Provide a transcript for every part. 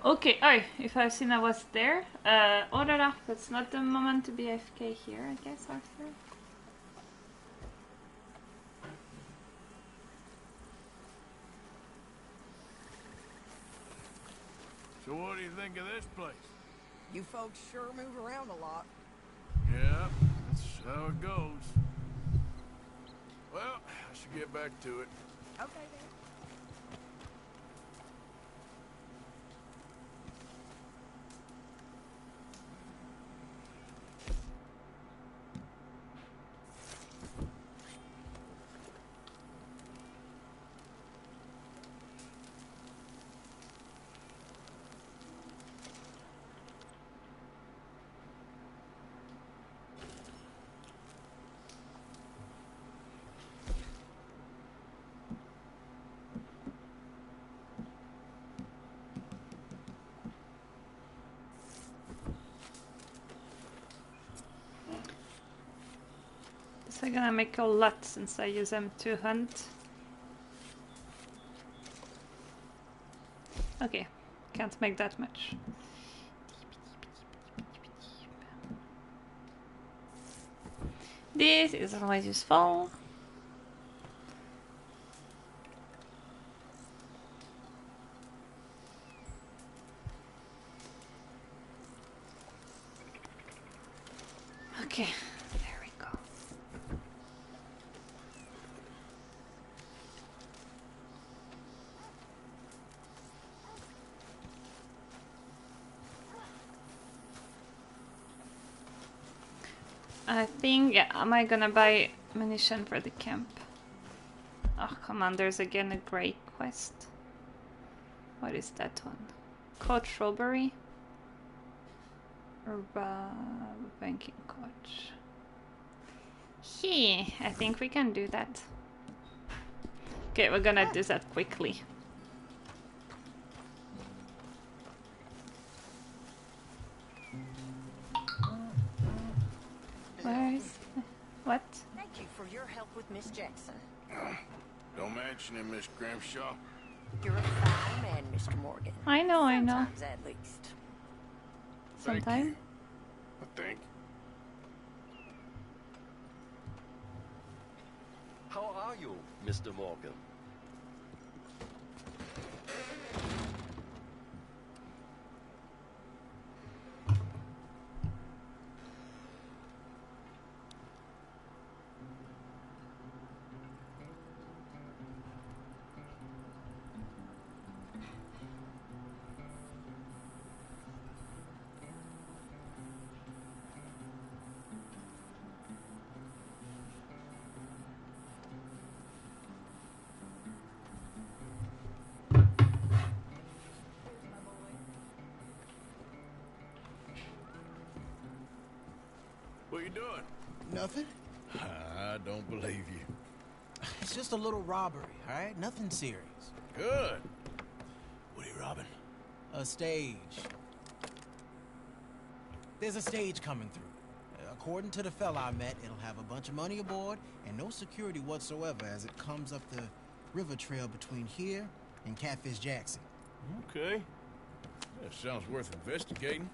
Okay, oh, if I've seen I was there. Oh la la, that's not the moment to be AFK here, I guess, Arthur. So what do you think of this place? You folks sure move around a lot. Yeah, that's how it goes. Well, I should get back to it. Okay then. So I'm gonna make a lot since I use them to hunt. Okay, can't make that much. This is always useful. Okay, there we go. I think, yeah, am I gonna buy ammunition for the camp? Oh, come on, there's again a great quest. What is that one? Coach robbery? Or banking coach? Hey, I think we can do that. Okay, we're gonna do that quickly. Where's... what? Thank you for your help with Miss Jackson. Don't mention it, Miss Grimshaw. You're a fine man, Mr. Morgan. I know. Sometimes at least. Sometime. I think. How are you, Mr. Morgan? What you doing? Nothing. I don't believe you. It's just a little robbery, all right? Nothing serious. Good. What are you robbing? A stage. There's a stage coming through. According to the fella I met, it'll have a bunch of money aboard and no security whatsoever as it comes up the river trail between here and Catfish Jackson. Okay. That sounds worth investigating.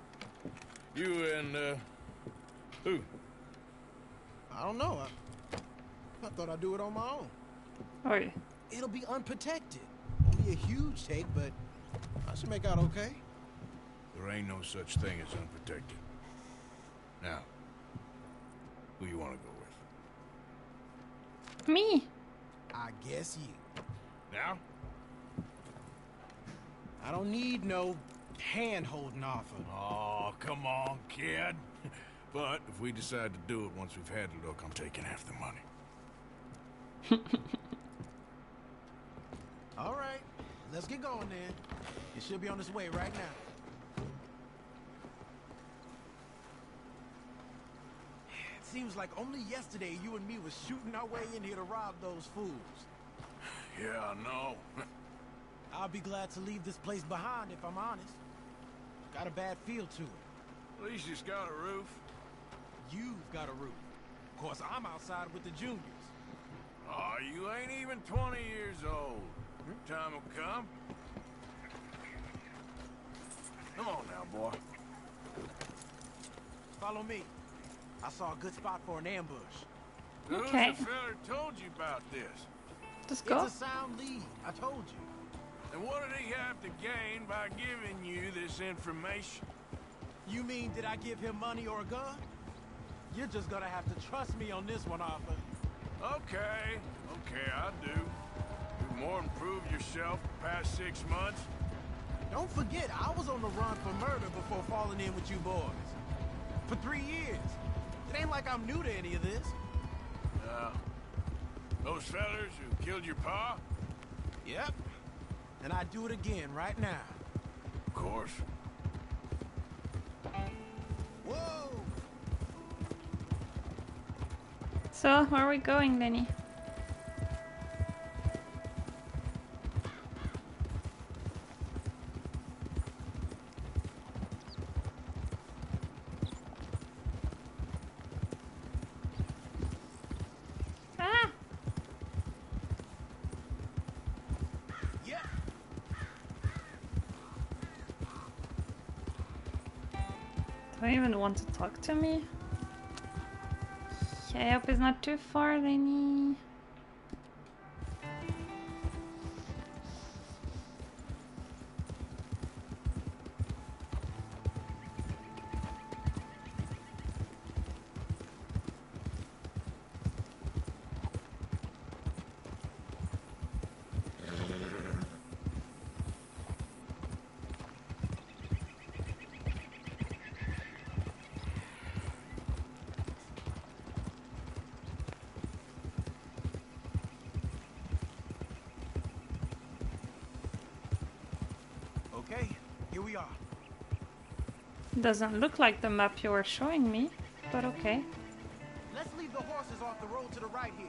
You and, who? I don't know. I thought I'd do it on my own. Oi. It'll be unprotected. Won't be a huge take, but I should make out okay. There ain't no such thing as unprotected. Now, who you want to go with? Me. I guess you. Now? I don't need no hand-holding offer. Oh, come on, kid. But if we decide to do it once we've had a look, I'm taking half the money. All right, let's get going then. It should be on its way right now. It seems like only yesterday you and me was shooting our way in here to rob those fools. Yeah, I know. I'll be glad to leave this place behind if I'm honest. Got a bad feel to it. At least it's got a roof. You've got a roof. Of course, I'm outside with the juniors. Oh, you ain't even 20 years old. Your time will come. Come on now, boy. Follow me. I saw a good spot for an ambush. Okay. Who's the fella told you about this? Just go. It's a sound lead. I told you. And what did he have to gain by giving you this information? You mean, did I give him money or a gun? You're just gonna have to trust me on this one, Arthur. Okay, I do. You've more improved yourself the past 6 months. Don't forget, I was on the run for murder before falling in with you boys. For 3 years. It ain't like I'm new to any of this. Those fellers who killed your pa? Yep. And I'd do it again right now. Of course. Whoa! So, where are we going, Lenny? Ah! Yeah. Do I even want to talk to me? Okay, I hope it's not too far, Lenny. Okay, here we are. Doesn't look like the map you were showing me, but okay. Let's leave the horses off the road to the right here.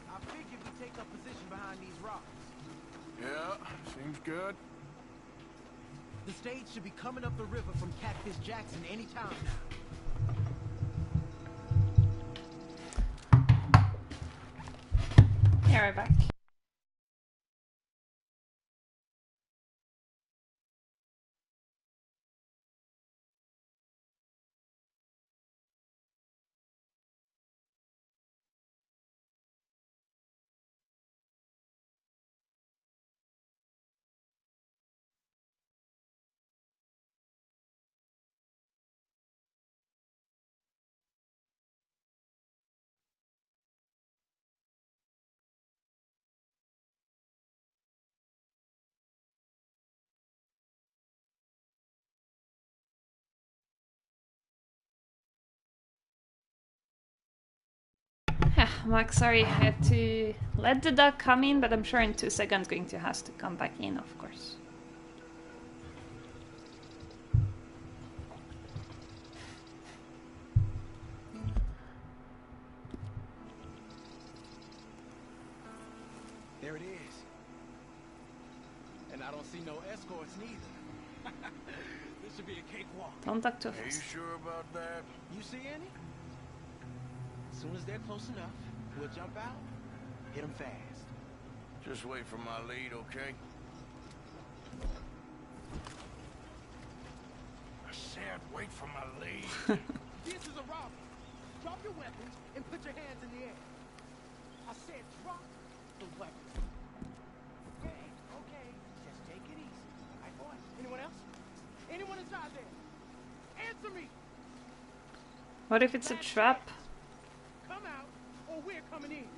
I figured we take up position behind these rocks. Yeah, seems good. The stage should be coming up the river from Catfish Jackson any time now. Yeah, right back. Max, sorry, I had to let the dog come in, but I'm sure in 2 seconds going to has to come back in, of course. There it is. And I don't see no escorts neither. This should be a cakewalk. Don't talk too Are you fast. sure about that? You see any? As soon as they're close enough, we'll jump out, hit them fast. Just wait for my lead, okay? I said wait for my lead. This is a robbery. Drop your weapons and put your hands in the air. I said drop the weapons. Okay, okay. Just take it easy. All right, boy. Anyone else? Anyone inside there? Answer me! What if it's a trap? Come out, or we're coming in.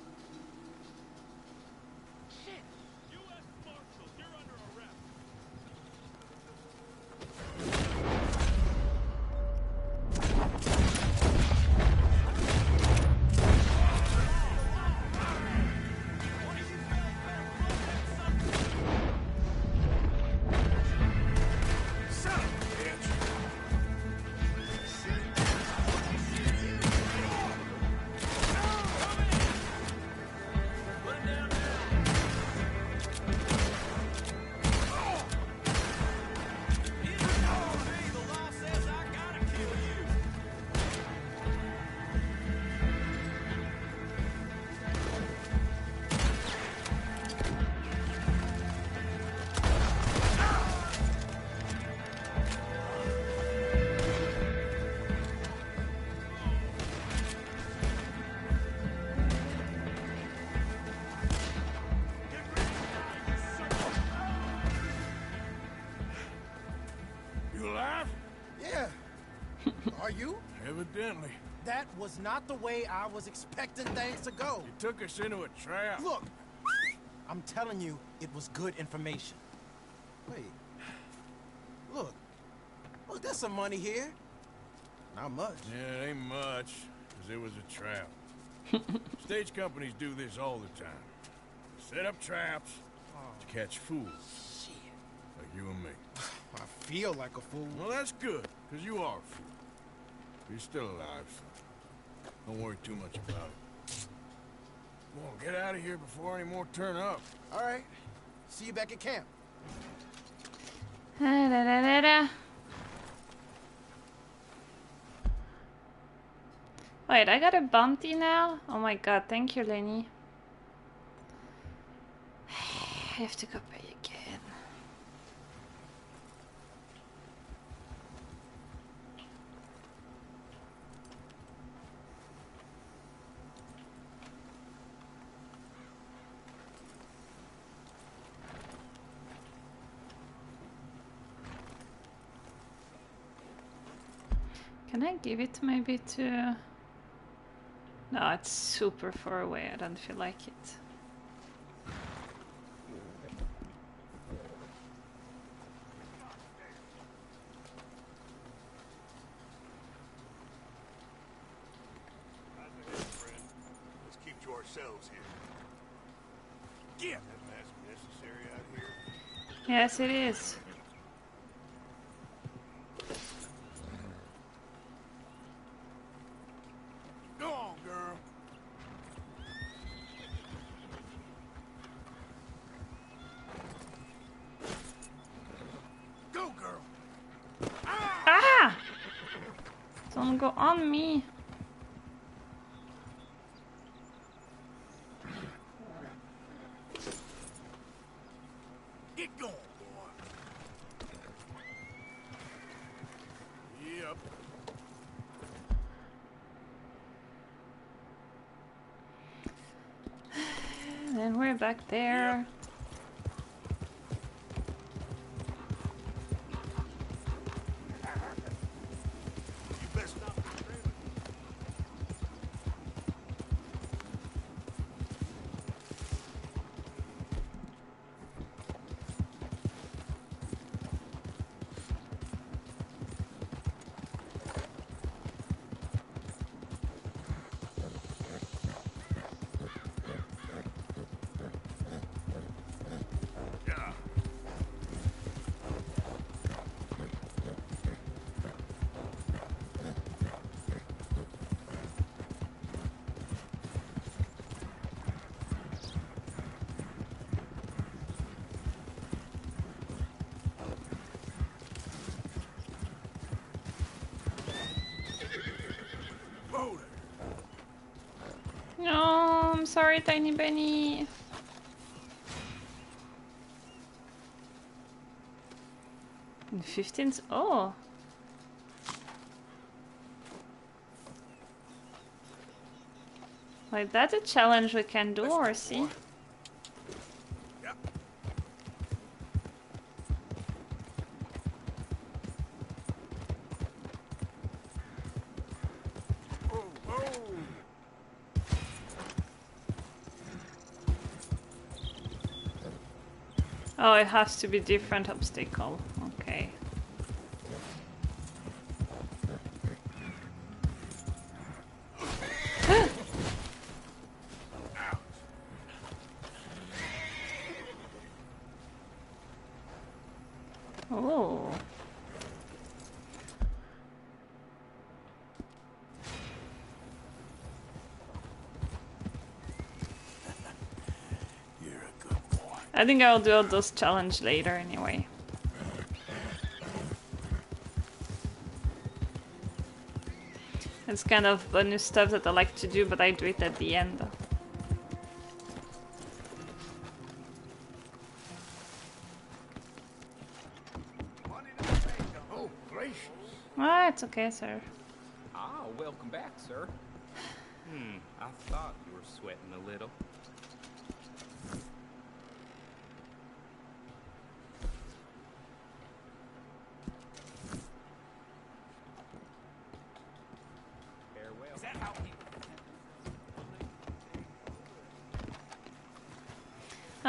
Shit! U.S. Marshals, you're under arrest. Son of a bitch. Are you? Evidently. That was not the way I was expecting things to go. You took us into a trap. Look, I'm telling you, it was good information. Wait. Look, there's some money here. Not much. Yeah, it ain't much, because it was a trap. Stage companies do this all the time. Set up traps to catch fools. Shit. Like you and me. I feel like a fool. Well, that's good, because you are a fool. You're still alive, so don't worry too much about it. Come on, get out of here before any more turn up. All right. See you back at camp. Wait, I got a bounty now? Oh my god, thank you, Lenny. I have to go pay again. Can I give it maybe to... No, it's super far away. I don't feel like it. Let's keep to ourselves here. Yeah, that mask necessary out here. Yes, it is. Go on, girl. Go, girl. Ah! Don't go on me. Get going, boy. Yep. And we're back there. You best not be trailing. Yeah. Whoa there. No, I'm sorry, Tiny Benny. In 15th. Oh. Like, that's a challenge we can do, or see? Yep. Whoa, whoa. Oh, it has to be different obstacle. Okay. Oh. You're a good boy. I think I'll do those challenge later anyway. It's kind of bonus stuff that I like to do, but I do it at the end. Oh, gracious. Ah, it's okay, sir. Ah, welcome back, sir. I thought you were sweating a little.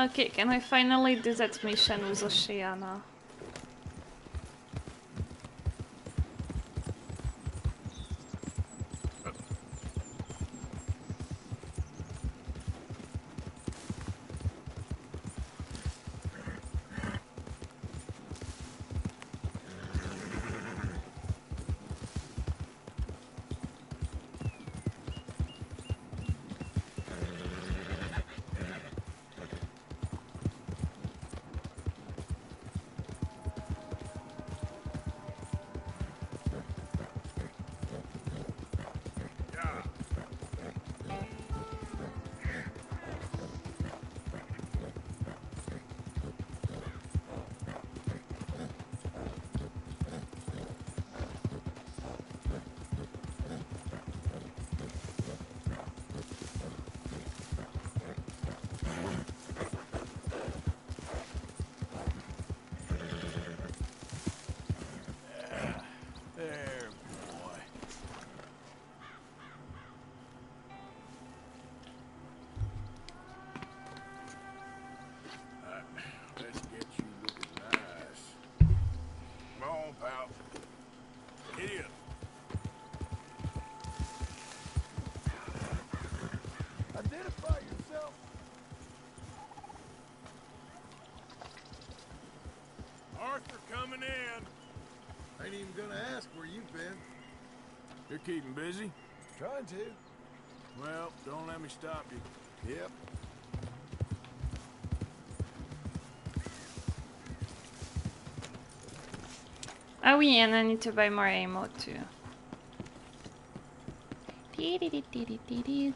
Okay, can I finally do that mission with Oceana? There, boy. Let's get you looking nice. Come on, pal. Giddy up. Identify yourself. Arthur coming in. Ain't even gonna ask where you've been. You're keeping busy? Trying to. Well, don't let me stop you. Yep. Oh yeah, and I need to buy more ammo too.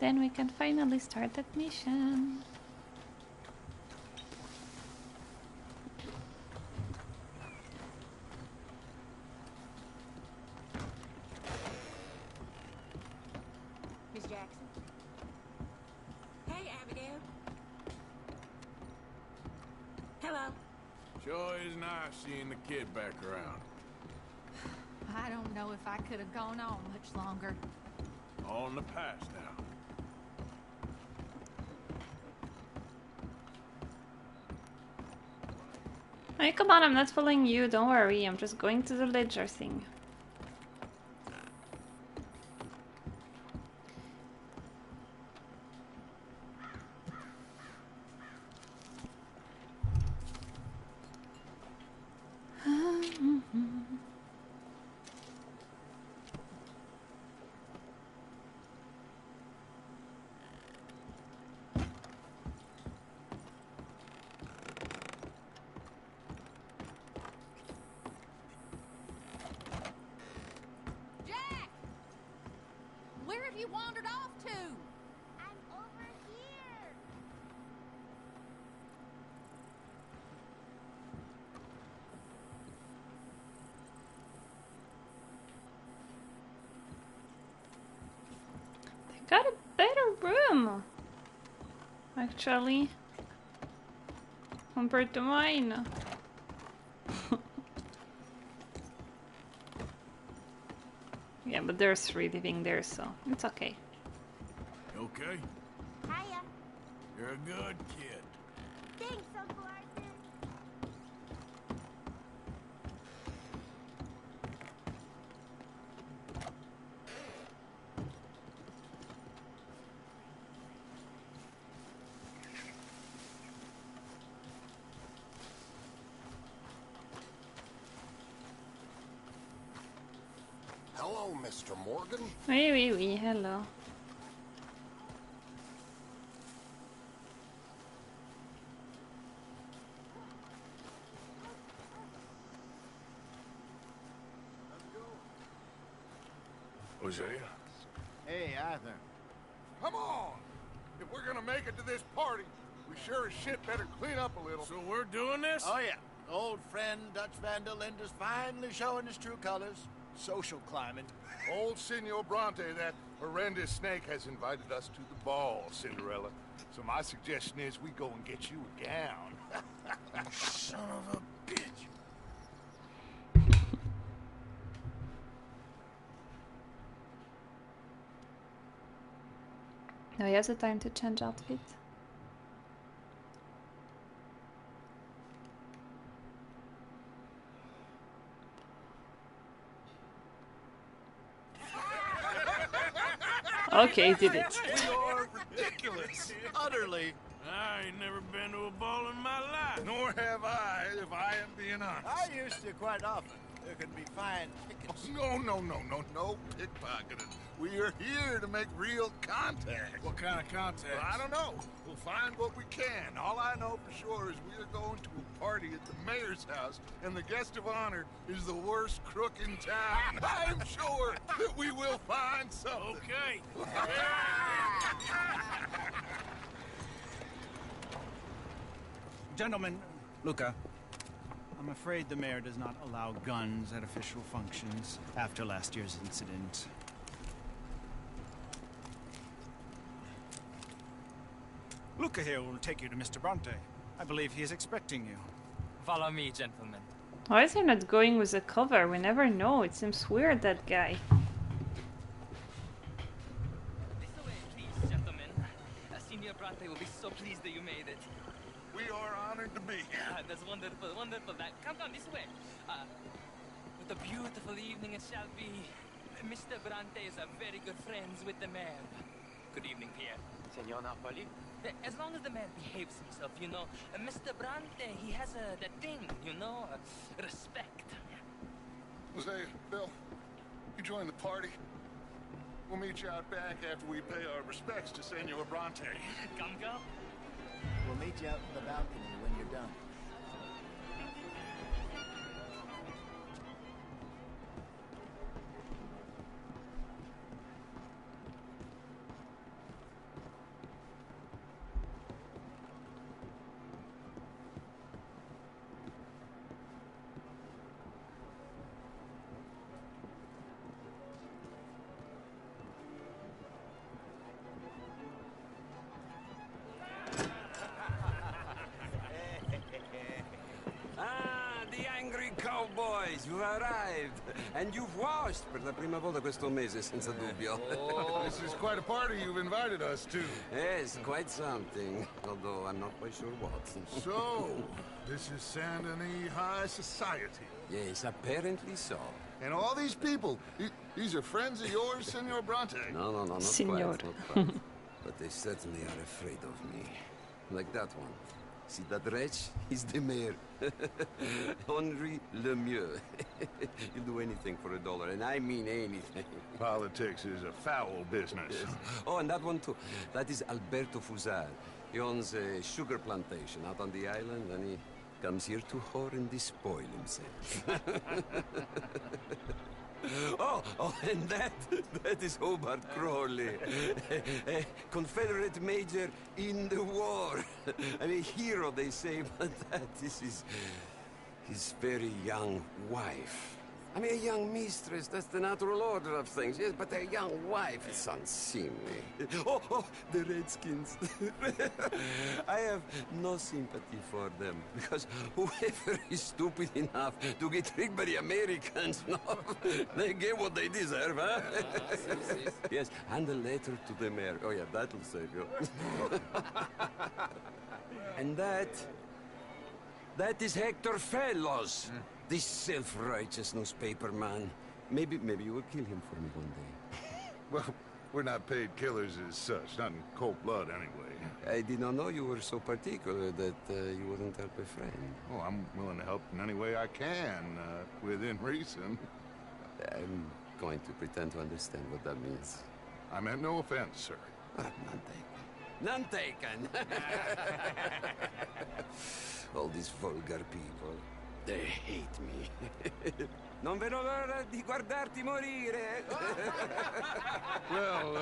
Then we can finally start that mission. Miss Jackson? Hey, Abigail. Hello. Sure is nice seeing the kid back around. I don't know if I could have gone on much longer. All in the past now. Hey, come on, I'm not following you, don't worry, I'm just going to the ledger thing. Jack! Where have you wandered off to? I'm over here. They got a better room, actually, compared to mine. Yeah, but there's 3 living there, so it's okay. You okay? Hiya. You're a good kid. Thanks, Uncle Arthur. Hello, Mr. Morgan. Oui, hello. Hosea? Hey, Arthur. Come on! If we're gonna make it to this party, we sure as shit better clean up a little. So we're doing this? Oh, yeah. Old friend Dutch Van der Linde is finally showing his true colors. Social climbing. Old Senor Bronte, that horrendous snake, has invited us to the ball, Cinderella. So my suggestion is we go and get you a gown. Son of a bitch. Now he has the time to change outfit. Okay, did it. We are ridiculous. Utterly. I ain't never been to a ball in my life. Nor have I, if I am being honest. I used to quite often. There can be fine pickings. No pickpocketing. We are here to make real contact. What kind of contact? Well, I don't know. We'll find what we can. All I know for sure is we are going to a party at the mayor's house, and the guest of honor is the worst crook in town. I'm sure that we will find something. Okay. Gentlemen, Luca, I'm afraid the mayor does not allow guns at official functions after last year's incident. Luca here will take you to Mr. Bronte. I believe he is expecting you. Follow me, gentlemen. Why is he not going with a cover? We never know. It seems weird, that guy. This way, please, gentlemen. Senior Bronte will be so pleased that you made it. We are honored to be here. That's wonderful, wonderful. Come this way. What a beautiful evening it shall be. Mr. Bronte is a very good friends with the mayor. Good evening, Pierre. Senor Napoli? As long as the man behaves himself, you know. Mr. Bronte, he has that thing, you know, respect. Say, Bill, you join the party. We'll meet you out back after we pay our respects to Senor Bronte. Come. We'll meet you out in the balcony when you're done. Cowboys, you've arrived! And you've washed per la prima volta questo mese, senza dubbio. This is quite a party you've invited us to. Yes, quite something. Although I'm not quite sure what. So, this is Saint Denis High Society. Yes, apparently so. And all these people, these are friends of yours, Senor Bronte? No, not Signor. quite, not quite. But they certainly are afraid of me. Like that one. See that wretch? He's the mayor. Henri Lemieux. He'll do anything for $1, and I mean anything. Politics is a foul business. Yes. Oh, and that one too. That is Alberto Fusar. He owns a sugar plantation out on the island, and he comes here to whore and despoil himself. Oh, and that is Hobart Crawley, a Confederate major in the war. I mean, hero, they say, but that is his very young wife. I mean, a young mistress, that's the natural order of things, yes, but a young wife is unseemly. Oh, the Redskins. I have no sympathy for them, because whoever is stupid enough to get tricked by the Americans, no, they get what they deserve, huh? Yes, and a letter to the mayor. Oh, yeah, that'll save you. And that is Hector Fellows. This self-righteous newspaper man. Maybe you will kill him for me one day. Well, we're not paid killers as such, not in cold blood anyway. I did not know you were so particular that you wouldn't help a friend. Oh, I'm willing to help in any way I can, within reason. I'm going to pretend to understand what that means. I meant no offense, sir. None taken. All these vulgar people. They hate me. Non vedo l'ora di guardarti morire. Well,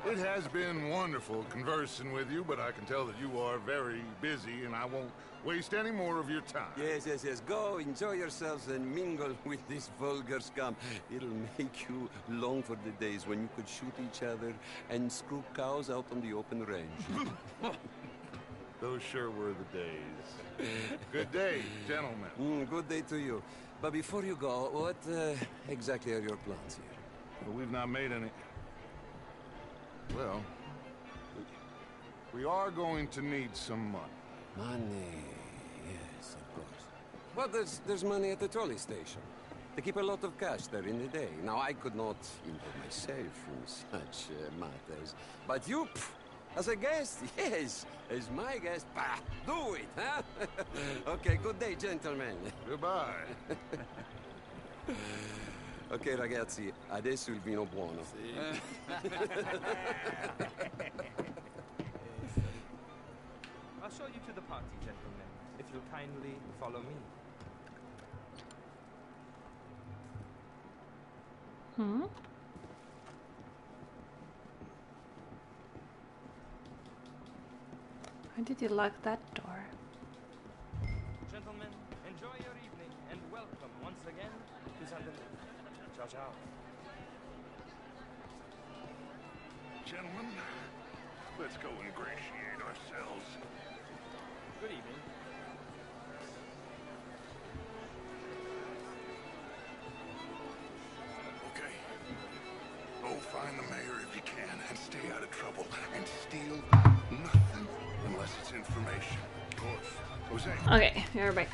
it has been wonderful conversing with you, but I can tell that you are very busy, and I won't waste any more of your time. Yes. Go, enjoy yourselves, and mingle with this vulgar scum. It'll make you long for the days when you could shoot each other and screw cows out on the open range. Those sure were the days. Good day, gentlemen. Good day to you. But before you go, what exactly are your plans here? Well, we've not made any... Well, we are going to need some money. Money, yes, of course. But there's money at the trolley station. They keep a lot of cash there in the day. Now, I could not involve myself in such matters. But you, as a guest, yes, as my guest, do it, huh? Okay, good day, gentlemen. Goodbye. Ok, ragazzi, adesso il vino buono. I'll show you to the party, gentlemen, if you'll kindly follow me. Why did you lock that door? Gentlemen, enjoy your evening and welcome once again to Saint Denis. Ciao, ciao. Gentlemen, let's go ingratiate ourselves. Good evening. Okay. Go find the mayor if you can and stay out of trouble and steal nothing unless it's information. Of course. Jose. Okay, you're back.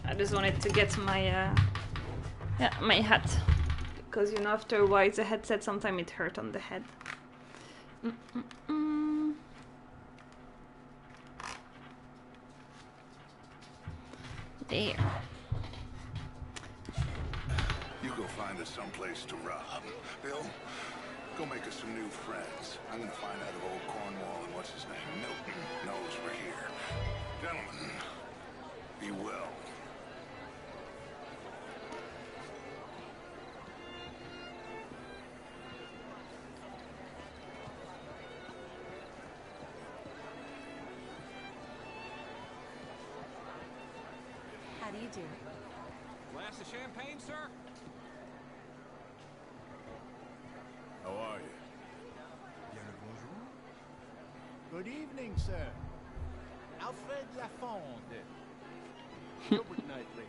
I just wanted to get my my hat, because you know after a while it's a headset, sometimes it hurt on the head. There. You go find us someplace to rob. Bill, go make us some new friends. I'm gonna find out if old Cornwall and what's his name, Milton, knows we're here. Gentlemen, be well. How do you do? Glass of champagne, sir? How are you? Bien le bonjour. Good evening, sir. Alfred Lafonde. Gilbert Knightley.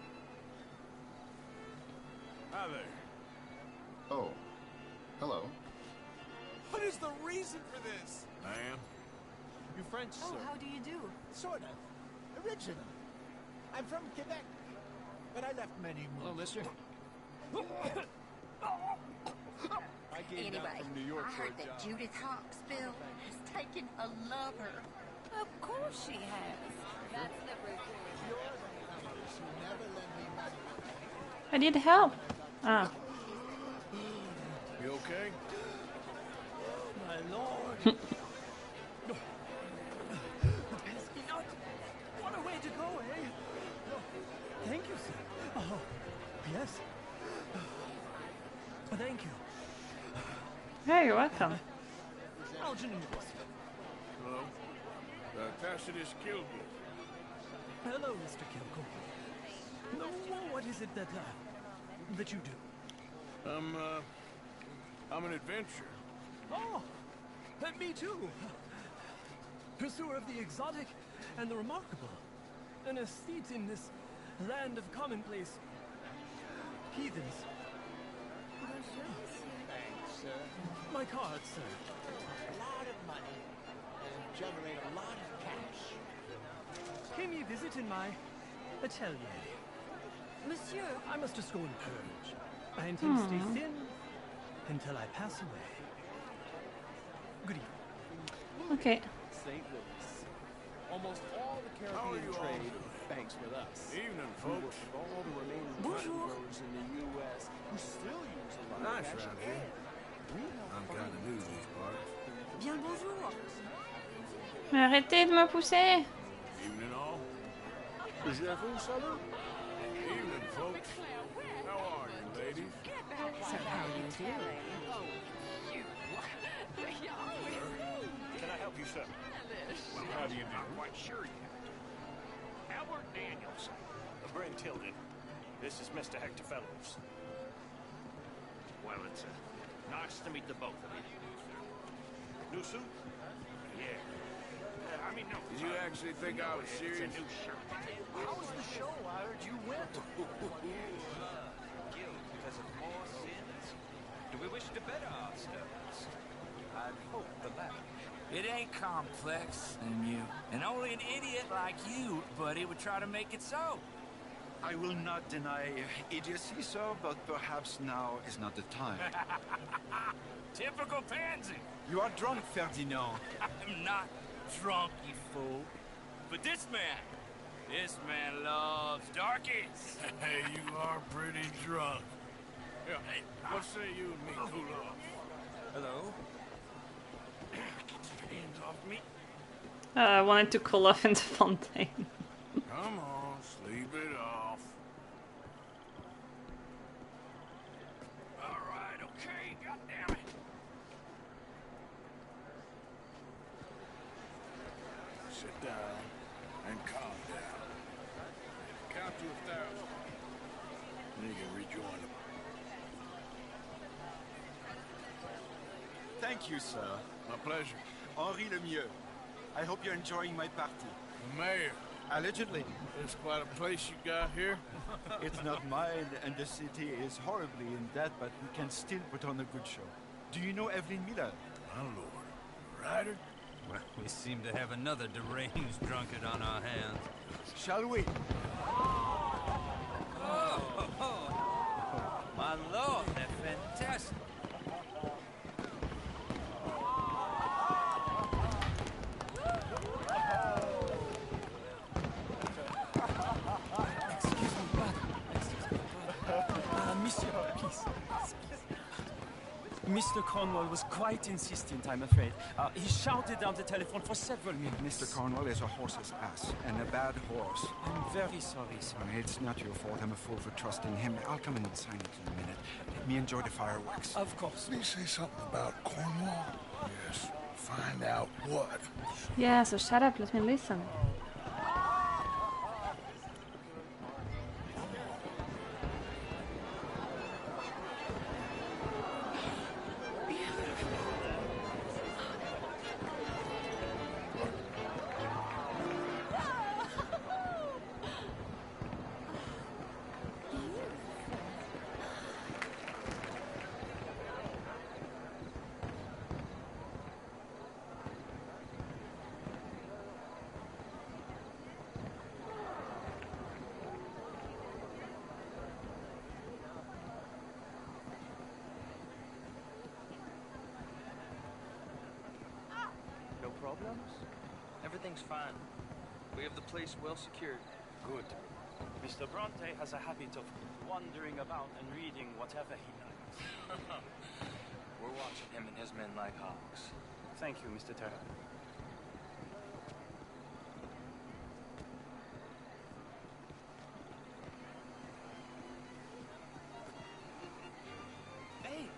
Hi there. Oh. Hello. What is the reason for this? Ma'am? You French, Oh, sir? how do you do? Sort of. Original. I'm from Quebec, but I left many moons. Hello, mister. I came down Anyway, from New York I for heard a that job. Judith Hawksbill has taken a lover. Of course she has. That's the report. You're the lovers who never lend me money. I need help. Ah. You okay? My lord. What a way to go, eh? Thank you, sir. Oh, yes. Thank you. Hey, you're welcome. Algernon. Hello? Tacitus Kilgore. Hello, Mr. Kilgore. No, what is it that you do? I'm an adventurer. Oh, me too. Pursuer of the exotic and the remarkable. An aesthete in this land of commonplace heathens. Thanks, sir. My card, sir. A lot of money and generate a lot of cash. Can ye visit in my atelier? Monsieur. I must just go and purge. I intend to stay thin until I pass away. Good evening. Okay. St. Louis. Almost all the Caribbean trade banks with us. Evening, We work folks. Oh, with all the remaining cotton growers in the U.S. who still use a lot Nice of cash. around here. We help I'm kind of new to these parts. Bien le bonjour. Mais arrêtez de me pousser. Evening, all. Evening, folks. How are you, ladies? So how do you do? Can I help you, sir? Well, how do you do? I'm quite sure you have to. Albert Daniels. Bryn Tilden. This is Mr. Hector Fellows. Well, it's nice to meet the both of you. New suit? Yeah. I mean, no. Did you actually think I was serious? It's a new shirt. How was the show? I heard you went. Guilt because of more sins? Do we wish to better ourselves? I hope the latter. It ain't complex, and only an idiot like you, buddy, would try to make it so. I will not deny idiocy, sir, but perhaps now is not the time. Typical pansy. You are drunk, Ferdinand. I'm not drunk, you fool. But this man loves darkies. Hey, you are pretty drunk. Yeah, hey, what say you and me cool off? Hello? Hands off me. I wanted to cool off in the fontaine. Come on, sleep it off. Alright, okay, goddammit. Sit down and calm down. Count to 1,000. Then you can rejoin them. Thank you, sir. My pleasure. Henri Lemieux. I hope you're enjoying my party. The mayor. Allegedly. It's quite a place you got here. It's not mine, and the city is horribly in debt, but we can still put on a good show. Do you know Evelyn Miller? My lord. Ryder? Well, we seem to have another deranged drunkard on our hands. Shall we? Oh, my lord, they're fantastic. Mr. Cornwall was quite insistent, I'm afraid. He shouted down the telephone for several minutes. Mr. Cornwall is a horse's ass, and a bad horse. I'm very sorry, sir. It's not your fault. I'm a fool for trusting him. I'll come in and sign it in a minute. Let me enjoy the fireworks. Of course. Did he say something about Cornwall? Yes. Find out what. Yeah, so shut up, let me listen. No problems? Everything's fine. We have the place well secured. Good. Mr. Bronte has a habit of wandering about and reading whatever he likes. We're watching him and his men like hawks. Thank you, Mr. Terra. Hey!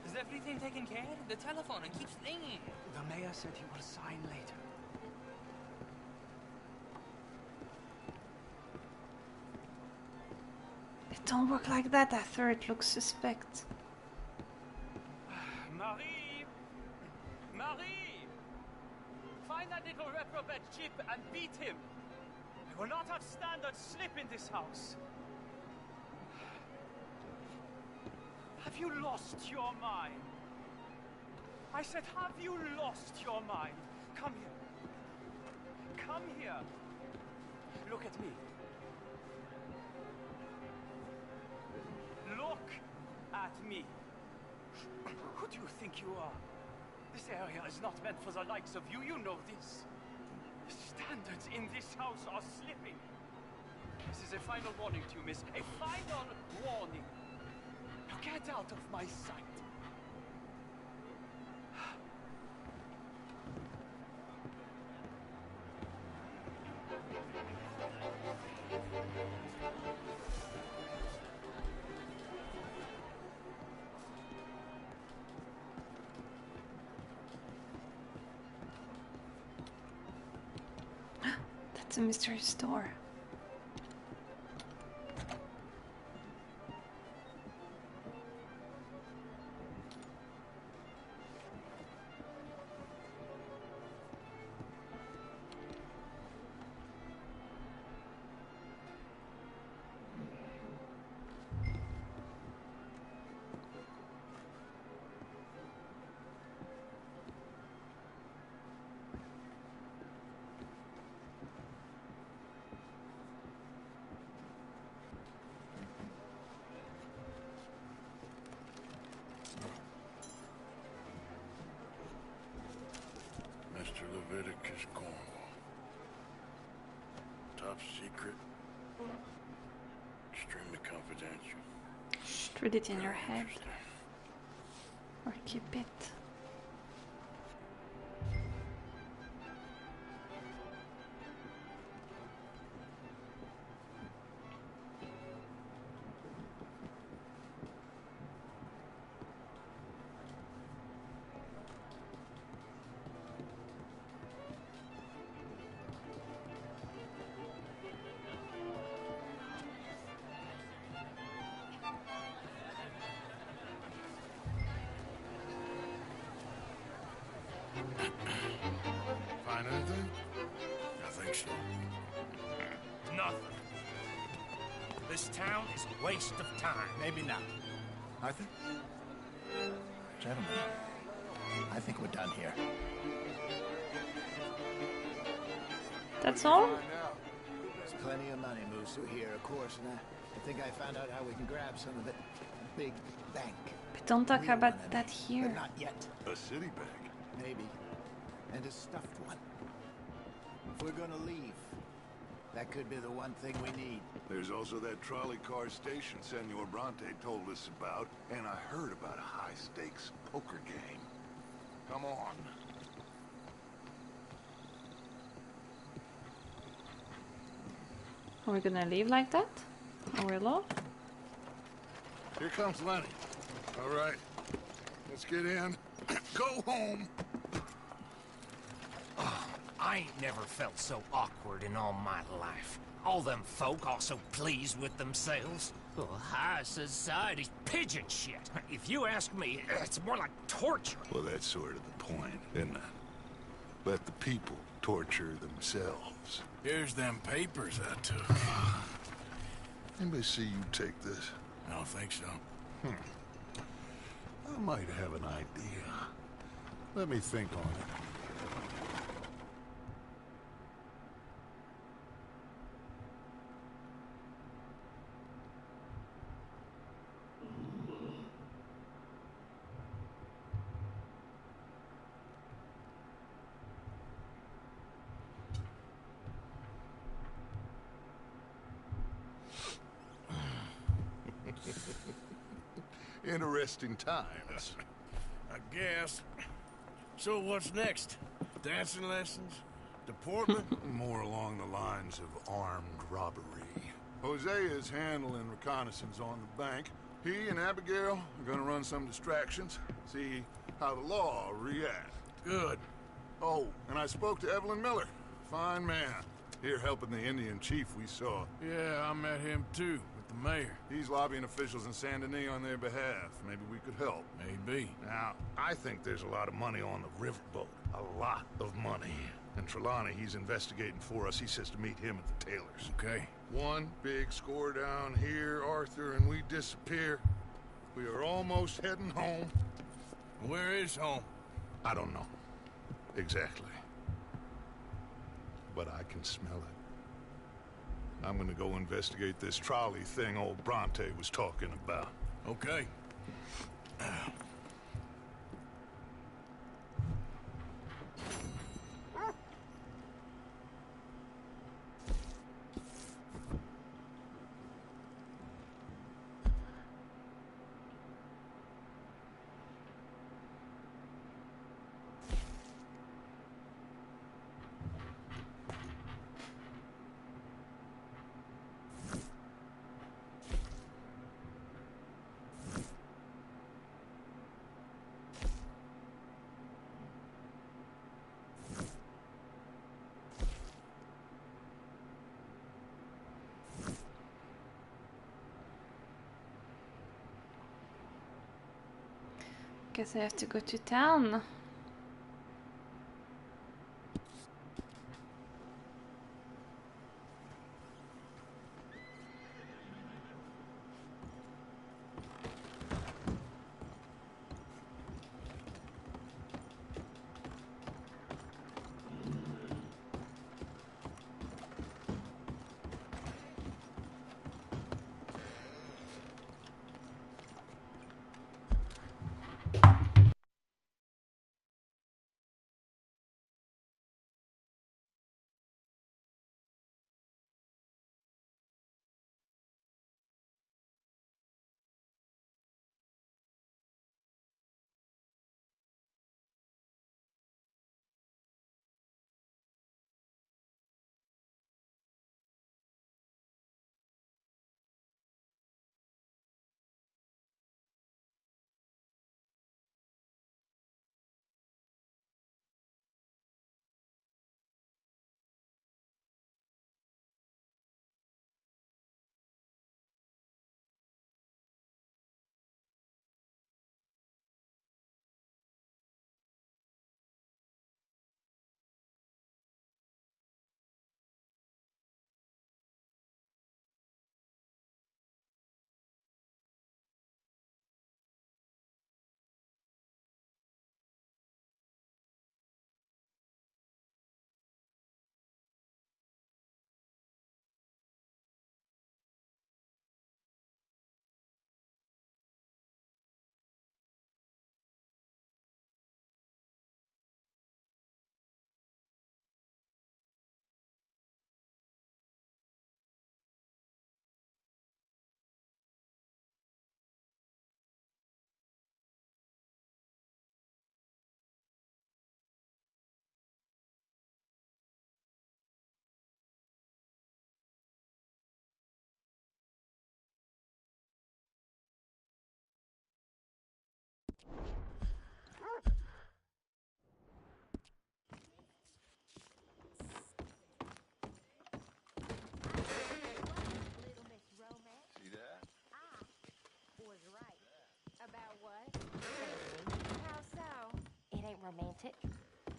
Is everything taken care of? The telephone, it keeps ringing. The mayor said he will sign later. It don't work like that. I thought it looks suspect. Marie! Marie! Find that little reprobate Chip and beat him. I will not have standard slip in this house. Have you lost your mind? I said, have you lost your mind? Come here. Come here. Look at me. Look at me. Who do you think you are? This area is not meant for the likes of you. You know this. The standards in this house are slipping. This is a final warning to you, miss. A final warning. Now get out of my sight. That's a mystery store. top secret. Extremely confidential. Just read it in your head. Or keep it. Find anything? I think so. Nothing. This town is a waste of time. Maybe not. Arthur? Gentlemen, I think we're done here. That's all? There's plenty of money moves through here, of course, and I think I found out how we can grab some of it. Big bank. But don't talk about that here. But not yet. A city bank? Maybe. And a stuffed one. If we're gonna leave, that could be the one thing we need. There's also that trolley car station Senor Bronte told us about, and I heard about a high-stakes poker game. Come on. Are we gonna leave like that? Or we're low? Here comes Lenny. All right, let's get in. Go home. I ain't never felt so awkward in all my life. All them folk all so pleased with themselves. Oh, high society's pigeon shit. If you ask me, it's more like torture. Well, that's sort of the point, isn't it? Let the people torture themselves. Here's them papers I took. Anybody see you take this? I don't think so. I might have an idea. Let me think on it. Interesting times. I guess. So what's next? Dancing lessons? Deportment? More along the lines of armed robbery. Hosea is handling reconnaissance on the bank. He and Abigail are gonna run some distractions, see how the law reacts. Good. Oh, and I spoke to Evelyn Miller. Fine man. Here helping the Indian chief we saw. Yeah, I met him too, with the mayor. He's lobbying officials in Saint Denis on their behalf. Maybe we could help. Maybe. Now, I think there's a lot of money on the riverboat. A lot of money. And Trelawney, he's investigating for us. He says to meet him at the Taylor's. Okay. One big score down here, Arthur, and we disappear. We are almost heading home. Where is home? I don't know. Exactly. But I can smell it. I'm gonna go investigate this trolley thing old Bronte was talking about. Okay. Guess I have to go to town. romantic.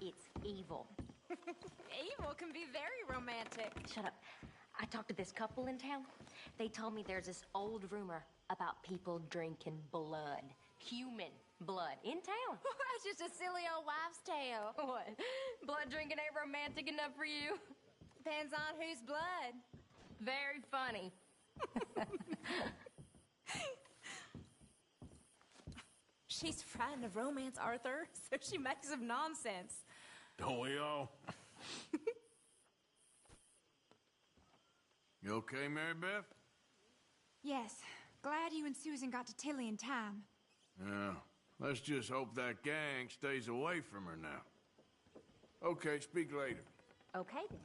It's evil. Evil can be very romantic. Shut up. I talked to this couple in town. They told me there's this old rumor about people drinking blood. Human blood. In town. That's just a silly old wives' tale. What? Blood drinking ain't romantic enough for you? Depends on whose blood. Very funny. She's frightened of romance, Arthur, so she makes up nonsense. Don't we all? You okay, Mary Beth? Yes. Glad you and Susan got to Tilly in time. Yeah. Let's just hope that gang stays away from her now. Okay, speak later. Okay, then.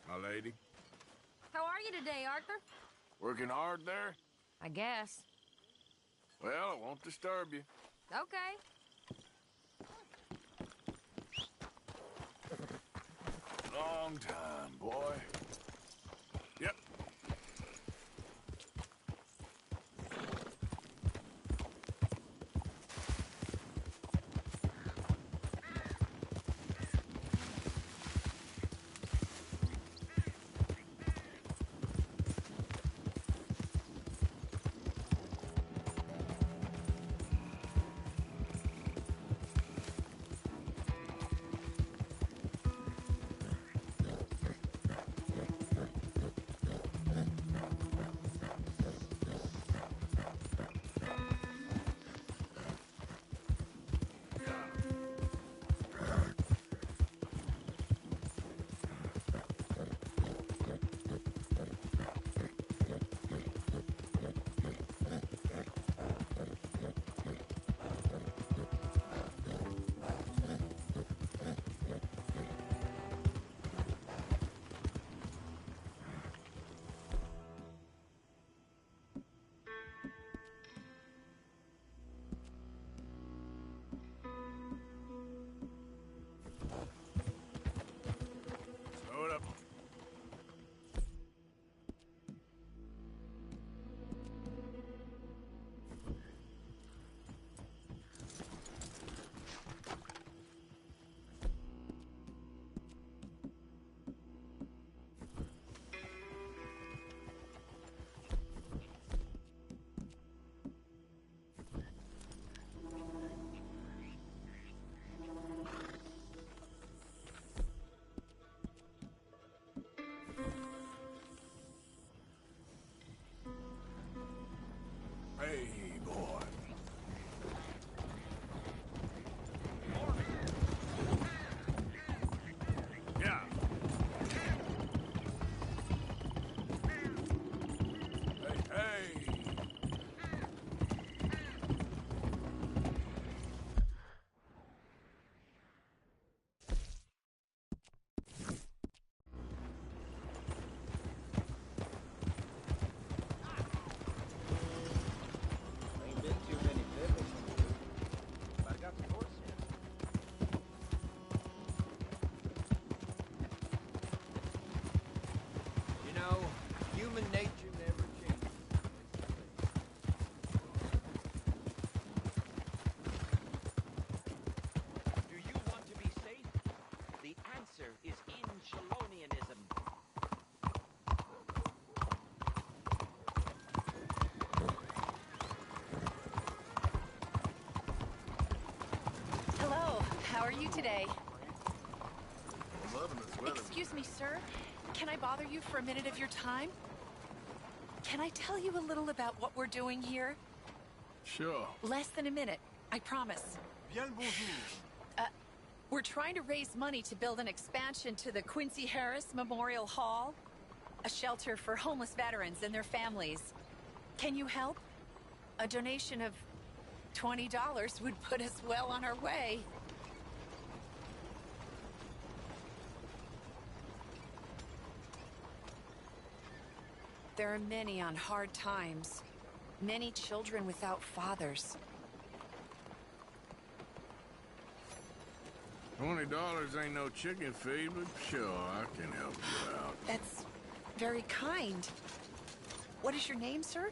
My lady. How are you today, Arthur? Working hard there? I guess. Well, I won't disturb you. Okay. Long time, boy. Yep. Hold up. Hey, boy. Yeah. Hey, hey. Ain't been too many fiddles in the loop, but I got the horse here. You know, human nature never changes. Do you want to be safe? The answer is in Shalonianism. Hello, how are you today? I'm loving this weather. Excuse me, sir. Can I bother you for a minute of your time? Can I tell you a little about what we're doing here? Sure. Less than a minute, I promise. Bien bonjour. We're trying to raise money to build an expansion to the Quincy Harris Memorial Hall, a shelter for homeless veterans and their families. Can you help? A donation of $20 would put us well on our way. There are many on hard times. Many children without fathers. $20 ain't no chicken feed, but sure, I can help you out. That's very kind. What is your name, sir?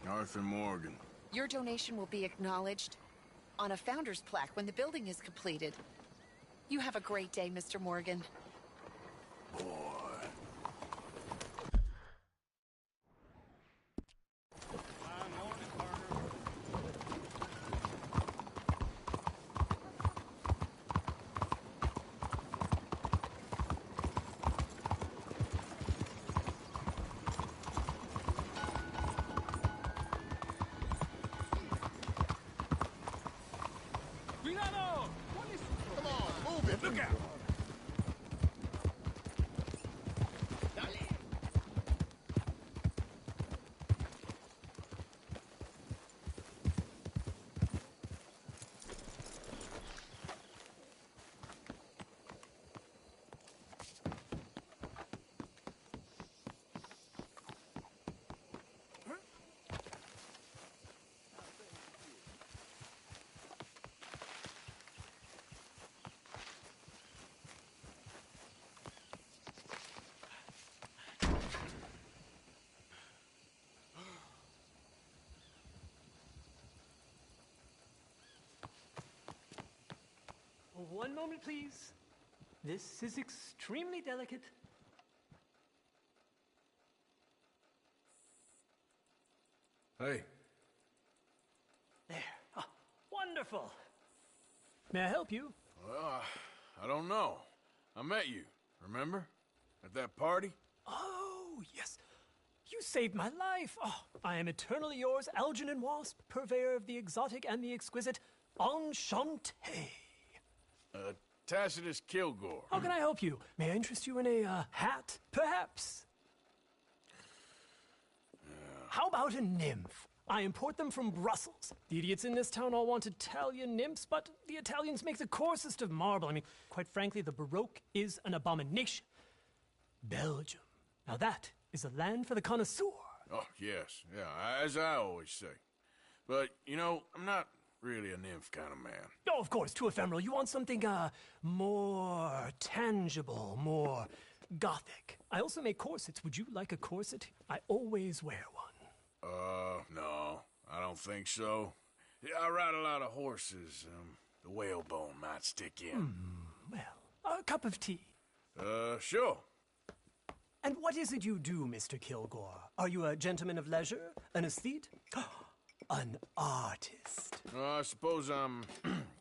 Arthur Morgan. Your donation will be acknowledged on a founder's plaque when the building is completed. You have a great day, Mr. Morgan. Boy. Cuidado! Come on, move it. Look out! One moment, please. This is extremely delicate. Hey. There. Ah, wonderful. May I help you? Well, I don't know. I met you, remember? At that party? Oh, yes. You saved my life. Oh, I am eternally yours, Algernon Wasp, purveyor of the exotic and the exquisite. Enchanté. Tacitus Kilgore. How can I help you? May I interest you in a hat, perhaps? How about a nymph? I import them from Brussels. The idiots in this town all want Italian nymphs, but the Italians make the coarsest of marble. I mean, quite frankly, the Baroque is an abomination. Belgium. Now that is a land for the connoisseur. Oh, yes. Yeah, as I always say. But, you know, I'm not really a nymph kind of man. Oh, of course, too ephemeral. You want something, more tangible, more gothic. I also make corsets. Would you like a corset? I always wear one. No, I don't think so. Yeah, I ride a lot of horses. The whalebone might stick in. Well, a cup of tea. Sure. And what is it you do, Mr. Kilgore? Are you a gentleman of leisure? An aesthete? An artist? I suppose I'm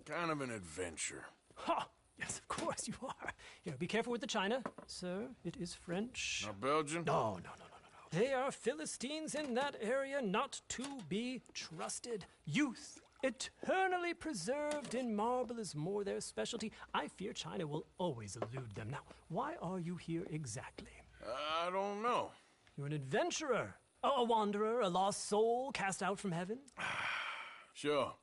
kind of an adventurer. Ha! Yes, of course you are. Here, be careful with the china. Sir, it is French. Not Belgian? No. They are Philistines in that area, not to be trusted. Youth, eternally preserved in marble, is more their specialty. I fear China will always elude them. Now, why are you here exactly? I don't know. You're an adventurer, a wanderer, a lost soul cast out from heaven? Sure.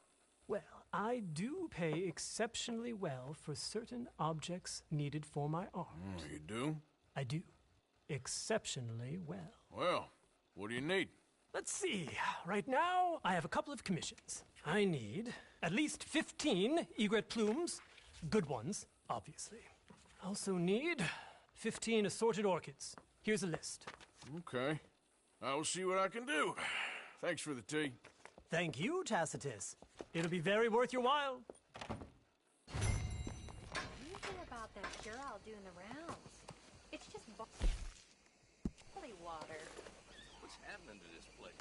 Well, I do pay exceptionally well for certain objects needed for my art. You do? I do. Exceptionally well. Well, what do you need? Let's see. Right now, I have a couple of commissions. I need at least 15 egret plumes. Good ones, obviously. I also need 15 assorted orchids. Here's a list. Okay. I will see what I can do. Thanks for the tea. Thank you, Tacitus. It'll be very worth your while. What do you think about that girl doing the rounds? It's just holy water. What's happening to this place?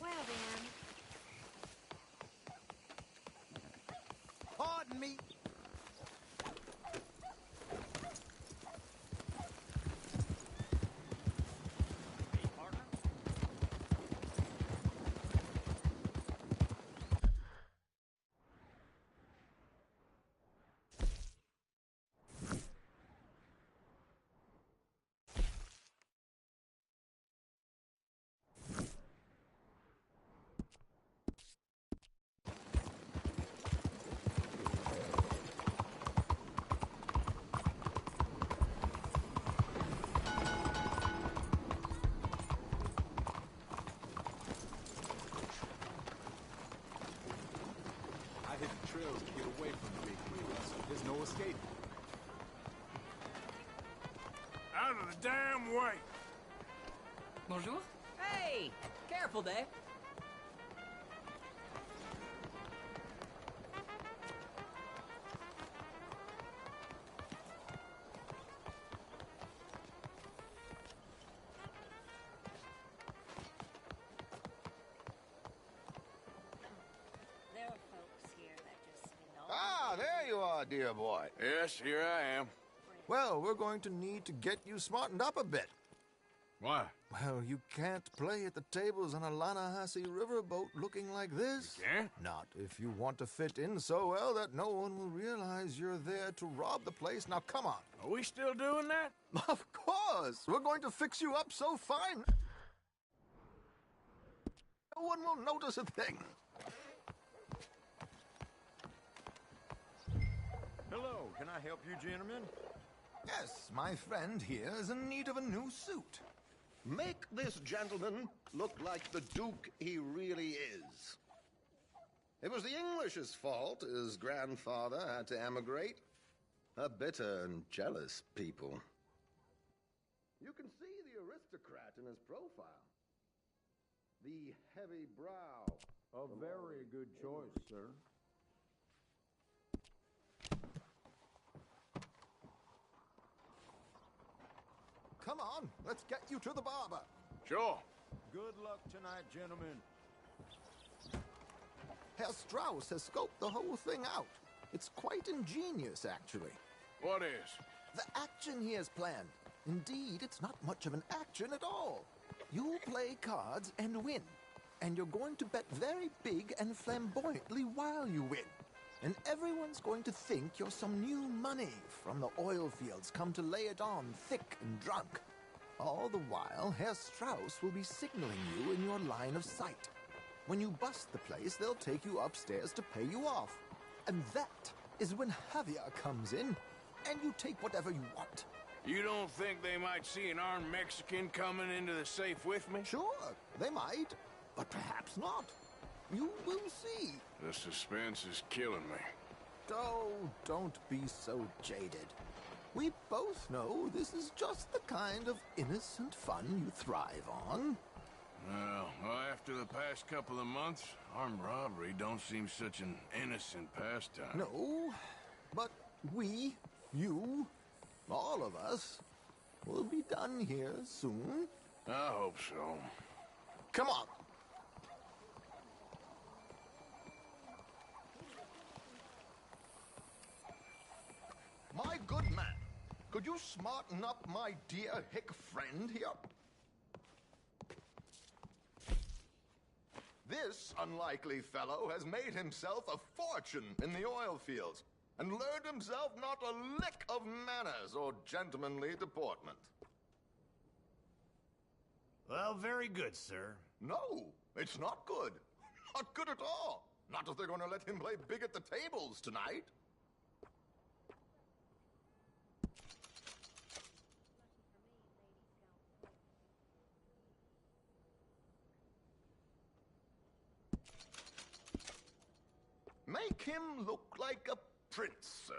Well then. Pardon me. hidden trails to get away from the big wheels. There's no escape. Out of the damn way! Bonjour. Hey! Careful there. There are folks here that just spend all Ah, there you are, dear boy. Yes, here I am. Well, we're going to need to get you smartened up a bit. Why? Well, you can't play at the tables on a Lannahechee riverboat looking like this. You can't? Not if you want to fit in so well that no one will realize you're there to rob the place. Now, come on. Are we still doing that? Of course. We're going to fix you up so fine. No one will notice a thing. Hello, can I help you, gentlemen? Yes, my friend here is in need of a new suit. Make this gentleman look like the Duke he really is. It was the English's fault his grandfather had to emigrate. A bitter and jealous people. You can see the aristocrat in his profile. The heavy brow. A very good choice, sir. Come on, let's get you to the barber. Sure. Good luck tonight, gentlemen. Herr Strauss has scoped the whole thing out. It's quite ingenious, actually. What is? The action he has planned. Indeed, it's not much of an action at all. You play cards and win. And you're going to bet very big and flamboyantly while you win. And everyone's going to think you're some new money from the oil fields come to lay it on thick and drunk. All the while, Herr Strauss will be signaling you in your line of sight. When you bust the place, they'll take you upstairs to pay you off. And that is when Javier comes in, and you take whatever you want. You don't think they might see an armed Mexican coming into the safe with me? Sure, they might, but perhaps not. You will see. The suspense is killing me. Oh, don't be so jaded. We both know this is just the kind of innocent fun you thrive on. Well, after the past couple of months, armed robbery don't seem such an innocent pastime. No, but we, you, all of us, will be done here soon. I hope so. Come on. My good man, could you smarten up my dear hick friend here? This unlikely fellow has made himself a fortune in the oil fields and learned himself not a lick of manners or gentlemanly deportment. Well, very good, sir. No, it's not good. Not good at all. Not if they're going to let him play big at the tables tonight. Make him look like a prince, sir.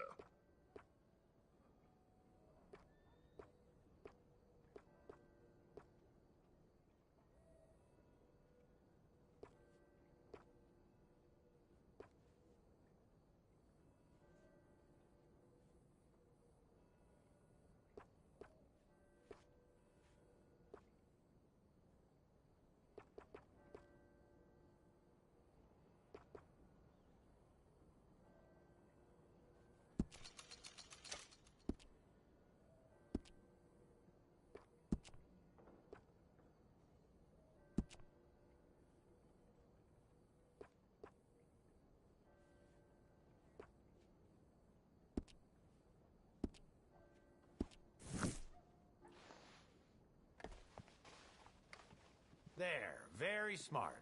There, very smart.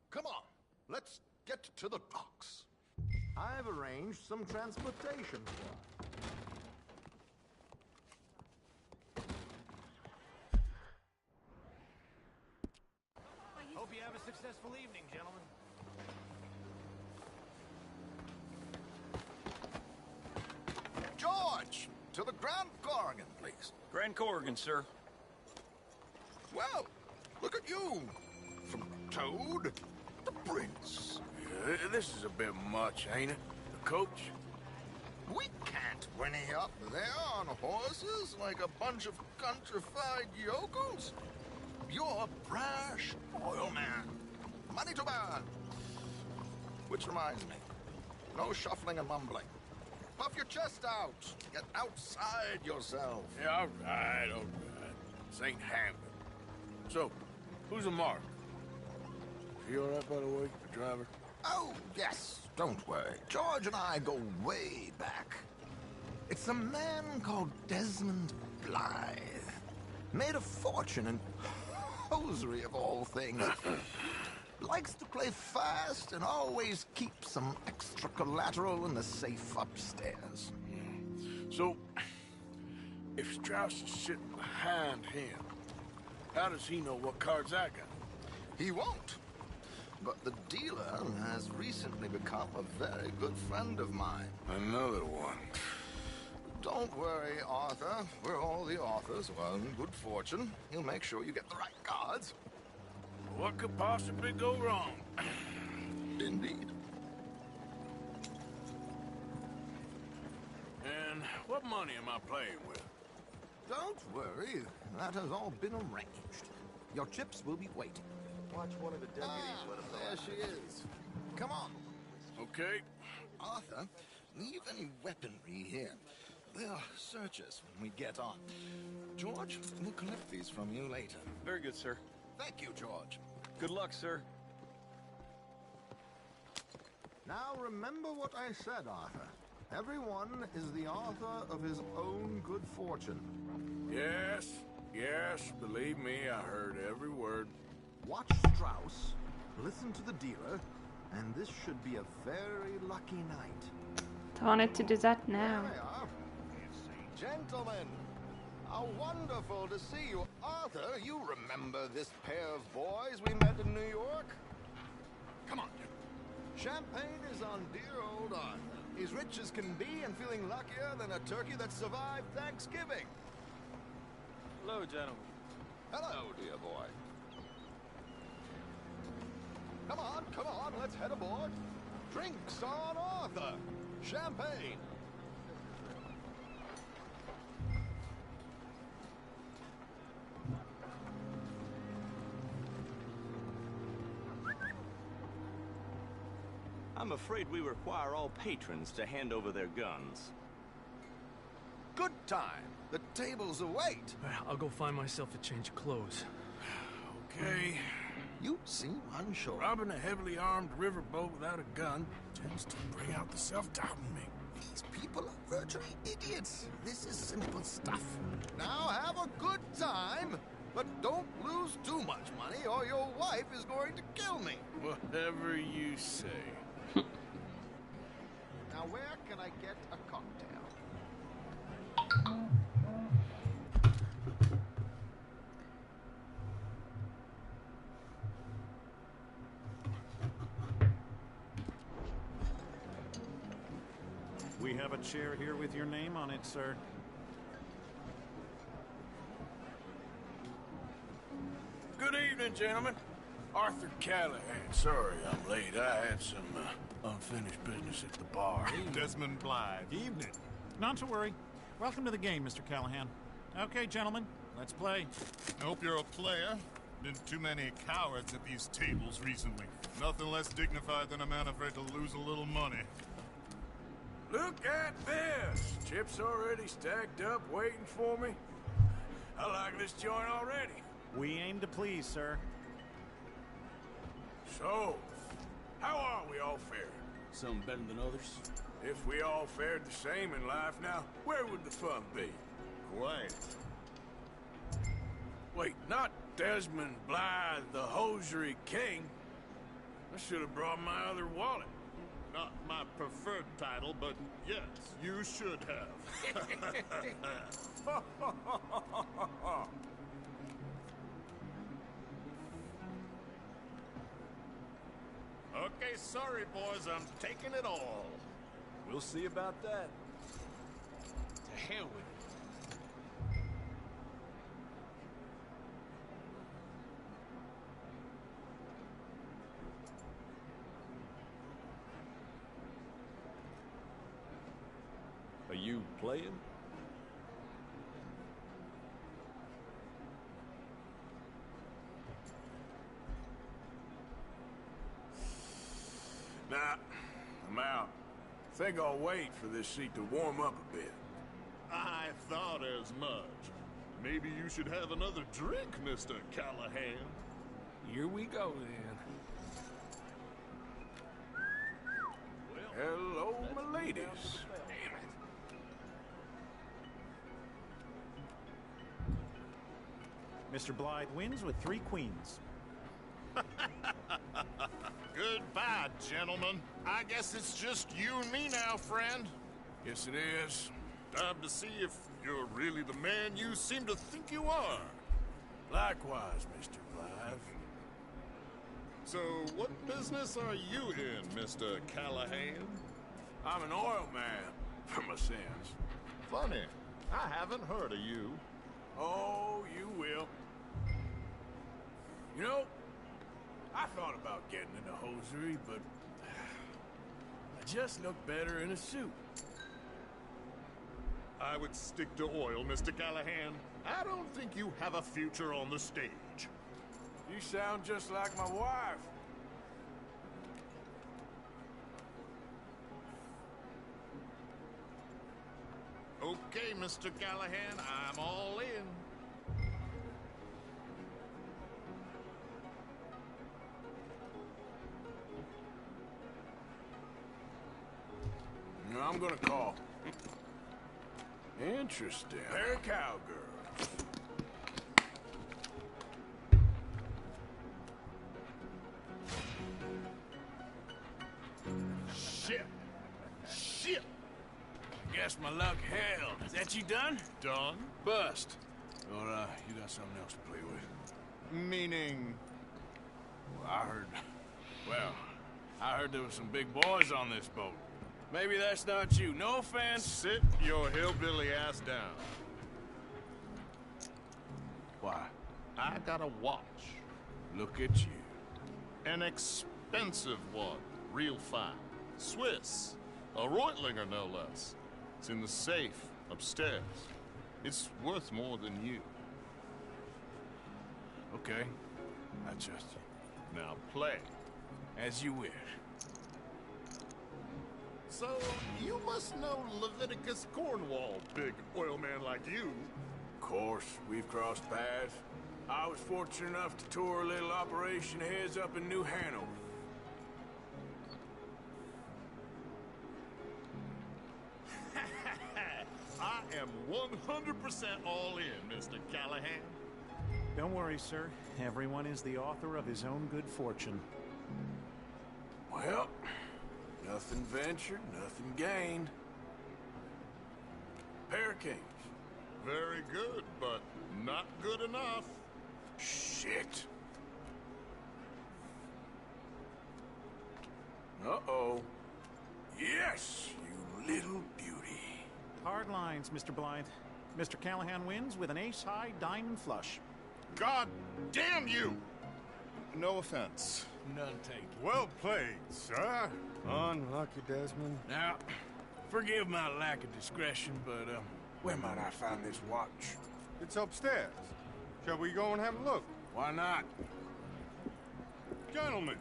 Come on, let's get to the docks. I've arranged some transportation for us. Hope you have a successful evening, gentlemen. to the Grand Corrigan, please. Grand Corrigan, sir. Well, look at you. From Toad to Prince. This is a bit much, ain't it? The coach? We can't whinny up there on horses like a bunch of countrified yokels. You're a brash oil man. Money to burn. Which reminds me, no shuffling and mumbling. Puff your chest out. Get outside yourself. Yeah, all right. This ain't Hampton. So, who's a mark? Is he all right, by the way, the driver? Oh, yes. Don't worry. George and I go way back. It's a man called Desmond Blythe. Made a fortune in hosiery of all things. Likes to play fast and always keeps some extra collateral in the safe upstairs. So, if Strauss is sitting behind him, how does he know what cards I got? He won't. But the dealer has recently become a very good friend of mine. Another one. Don't worry, Arthur. We're all the authors. Well, in good fortune. He'll make sure you get the right cards. What could possibly go wrong? Indeed. And what money am I playing with? Don't worry. That has all been arranged. Your chips will be waiting. Watch one of the deputies let him know. There she is. Come on. Okay. Arthur, leave any weaponry here. They'll search us when we get on. George, we'll collect these from you later. Very good, sir. Thank you, George. Good luck, sir. Now remember what I said, Arthur. Everyone is the author of his own good fortune. Yes, believe me, I heard every word. Watch Strauss, listen to the dealer, and this should be a very lucky night. I wanted to do that now. There we are. Gentlemen, how wonderful to see you. Arthur, you remember this pair of boys we met in New York? Come on. Champagne is on dear old Arthur. He's rich as can be and feeling luckier than a turkey that survived Thanksgiving. Hello, gentlemen. Hello, dear boy. Come on, let's head aboard. Drinks on Arthur. Champagne. I'm afraid we require all patrons to hand over their guns. Good time. The tables await. I'll go find myself a change of clothes. Okay. You seem unsure. Robbing a heavily armed riverboat without a gun tends to bring out the self-doubt in me. These people are virtually idiots. This is simple stuff. Now have a good time, but don't lose too much money or your wife is going to kill me. Whatever you say. Now where can I get a cocktail? We have a chair here with your name on it, sir. Good evening, gentlemen. Arthur Callahan. Sorry I'm late. I had some unfinished business at the bar. Desmond Blythe. Evening. Not to worry. Welcome to the game, Mr. Callahan. Okay, gentlemen, let's play. I hope you're a player. Been too many cowards at these tables recently. Nothing less dignified than a man afraid to lose a little money. Look at this! Chips already stacked up, waiting for me. I like this joint already. We aim to please, sir. So, how are we all faring? Some better than others. If we all fared the same in life now, where would the fun be? Quiet. Wait, not Desmond Blythe, the hosiery king. I should have brought my other wallet. Not my preferred title, but yes, you should have. Okay, sorry, boys, I'm taking it all. We'll see about that. hell with it. Are you playing? Nah, I'm out. Think I'll wait for this seat to warm up a bit. I thought as much. Maybe you should have another drink, Mr. Callahan. Here we go, then. Hello, my ladies. Mr. Blythe wins with 3 queens. Goodbye, gentlemen. I guess it's just you and me now, friend. Yes, it is. Time to see if you're really the man you seem to think you are. Likewise, Mr. Blythe. So, what business are you in, Mr. Callahan? I'm an oil man, for my sins. Funny. I haven't heard of you. Oh, you will. You know, I thought about getting into hosiery, but I just look better in a suit. I would stick to oil, Mr. Callahan. I don't think you have a future on the stage. You sound just like my wife. Okay, Mr. Callahan, I'm all in. No, I'm gonna call. Interesting. Pair of cowgirls. Shit. Shit. Guess my luck held. Is that you done? Done? Bust. Or, you got something else to play with? Meaning? Well, I heard there was some big boys on this boat. Maybe that's not you. No offense. Sit your hillbilly ass down. Why? I got a watch. Look at you. An expensive one. Real fine. Swiss. A Reutlinger, no less. It's in the safe upstairs. It's worth more than you. Okay. I trust you. Now play. As you wish. So, you must know Leviticus Cornwall, big oil man like you. Of course, we've crossed paths. I was fortunate enough to tour a little operation heads up in New Hanover. I am 100% all in, Mr. Callahan. Don't worry, sir. Everyone is the author of his own good fortune. Well, nothing ventured, nothing gained. Pair of kings. Very good, but not good enough. Shit. Uh-oh. Yes, you little beauty. Hard lines, Mr. Blythe. Mr. Callahan wins with an ace-high diamond flush. God damn you! No offense. None taken. Well played, sir. Unlucky, Desmond. Now, forgive my lack of discretion, but, where might I find this watch? It's upstairs. Shall we go and have a look? Why not? Gentlemen.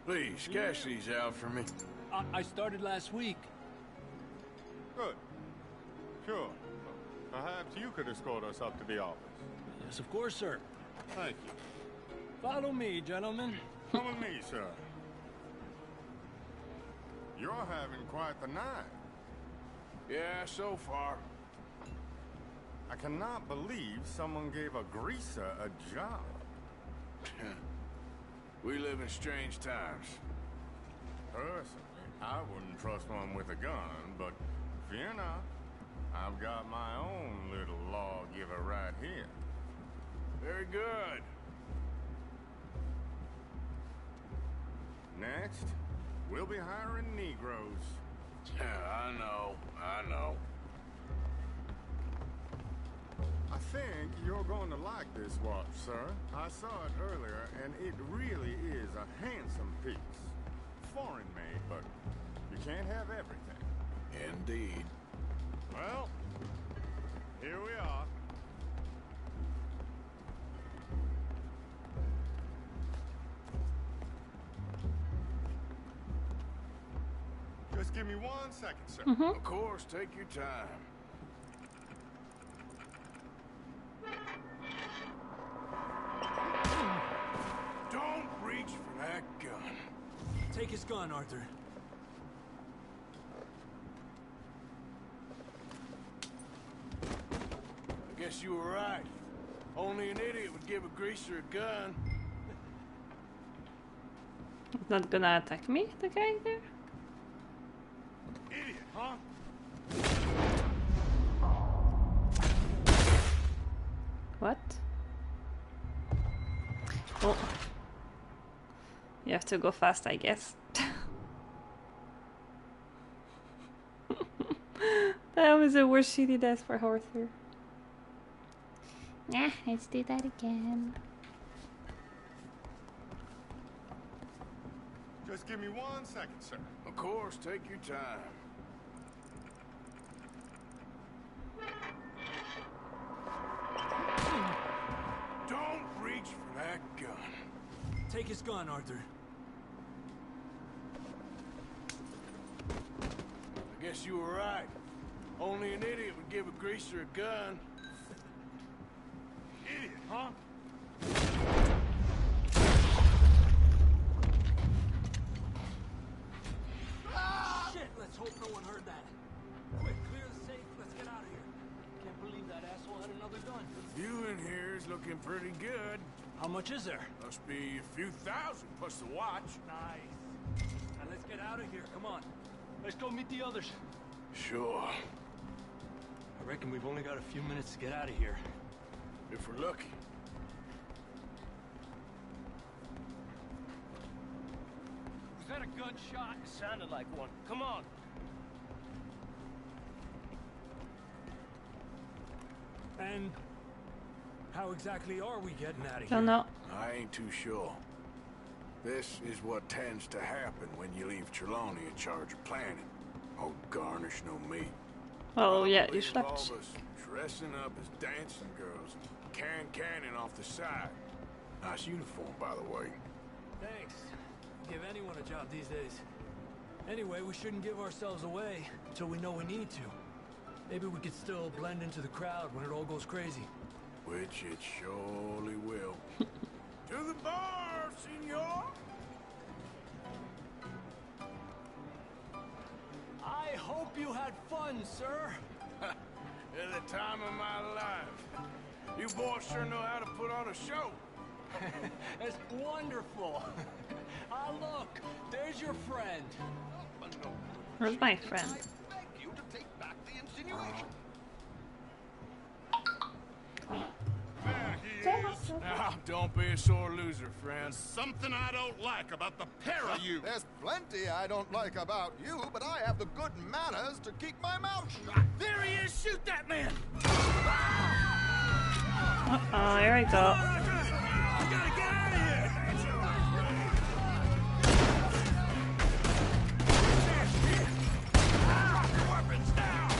Please, cash these out for me. I started last week. Good. Sure. Perhaps you could escort us up to the office. Yes, of course, sir. Thank you. Follow me, gentlemen. Come with me, sir. You're having quite the night. Yeah, so far. I cannot believe someone gave a greaser a job. We live in strange times. Personally, I wouldn't trust one with a gun, but fear not. I've got my own little lawgiver right here. Very good. Next, we'll be hiring Negroes. Yeah, I know. I think you're going to like this watch, sir. I saw it earlier, and it really is a handsome piece. Foreign made, but you can't have everything. Indeed. Well, here we are. Just give me 1 second, sir. Of course, take your time. Don't reach for that gun. Take his gun, Arthur. I guess you were right. Only an idiot would give a greaser a gun. He's not gonna attack me, the guy there? Idiot, huh? What? Oh. You have to go fast, I guess. That was the worst shitty death for Arthur. Nah, let's do that again. Just give me 1 second, sir. Of course, take your time. Don't reach for that gun. Take his gun, Arthur. I guess you were right. Only an idiot would give a greaser a gun. Idiot, huh? Shit, let's hope no one heard that. Quick, clear the safe, let's get out of here. Can't believe that asshole had another gun. You in here is looking pretty good. How much is there? Must be a few thousand plus the watch. Nice. Now let's get out of here, come on. Let's go meet the others. Sure. I reckon we've only got a few minutes to get out of here. If we're lucky. Was that a gunshot? It sounded like one. Come on. And how exactly are we getting out of here? Don't know. I ain't too sure. This is what tends to happen when you leave Trelawney in charge of planning. Oh, garnish no meat. Oh yeah, you Leave all slept. of us dressing up as dancing girls, cannon off the side. Nice uniform, by the way. Thanks. Give anyone a job these days. Anyway, we shouldn't give ourselves away until we know we need to. Maybe we could still blend into the crowd when it all goes crazy. Which it surely will. To the bar, senor! I hope you had fun, sir. At the time of my life. You boys sure know how to put on a show. That's wonderful. Ah, look, there's your friend. Where's my friend? I beg you to take back the insinuation. There he is. Now, don't be a sore loser, friend. Something I don't like about the pair of you. There's plenty I don't like about you, but I have the good manners to keep my mouth shut. There he is! Shoot that man! Oh, here we go. We gotta get out of here! Weapons down!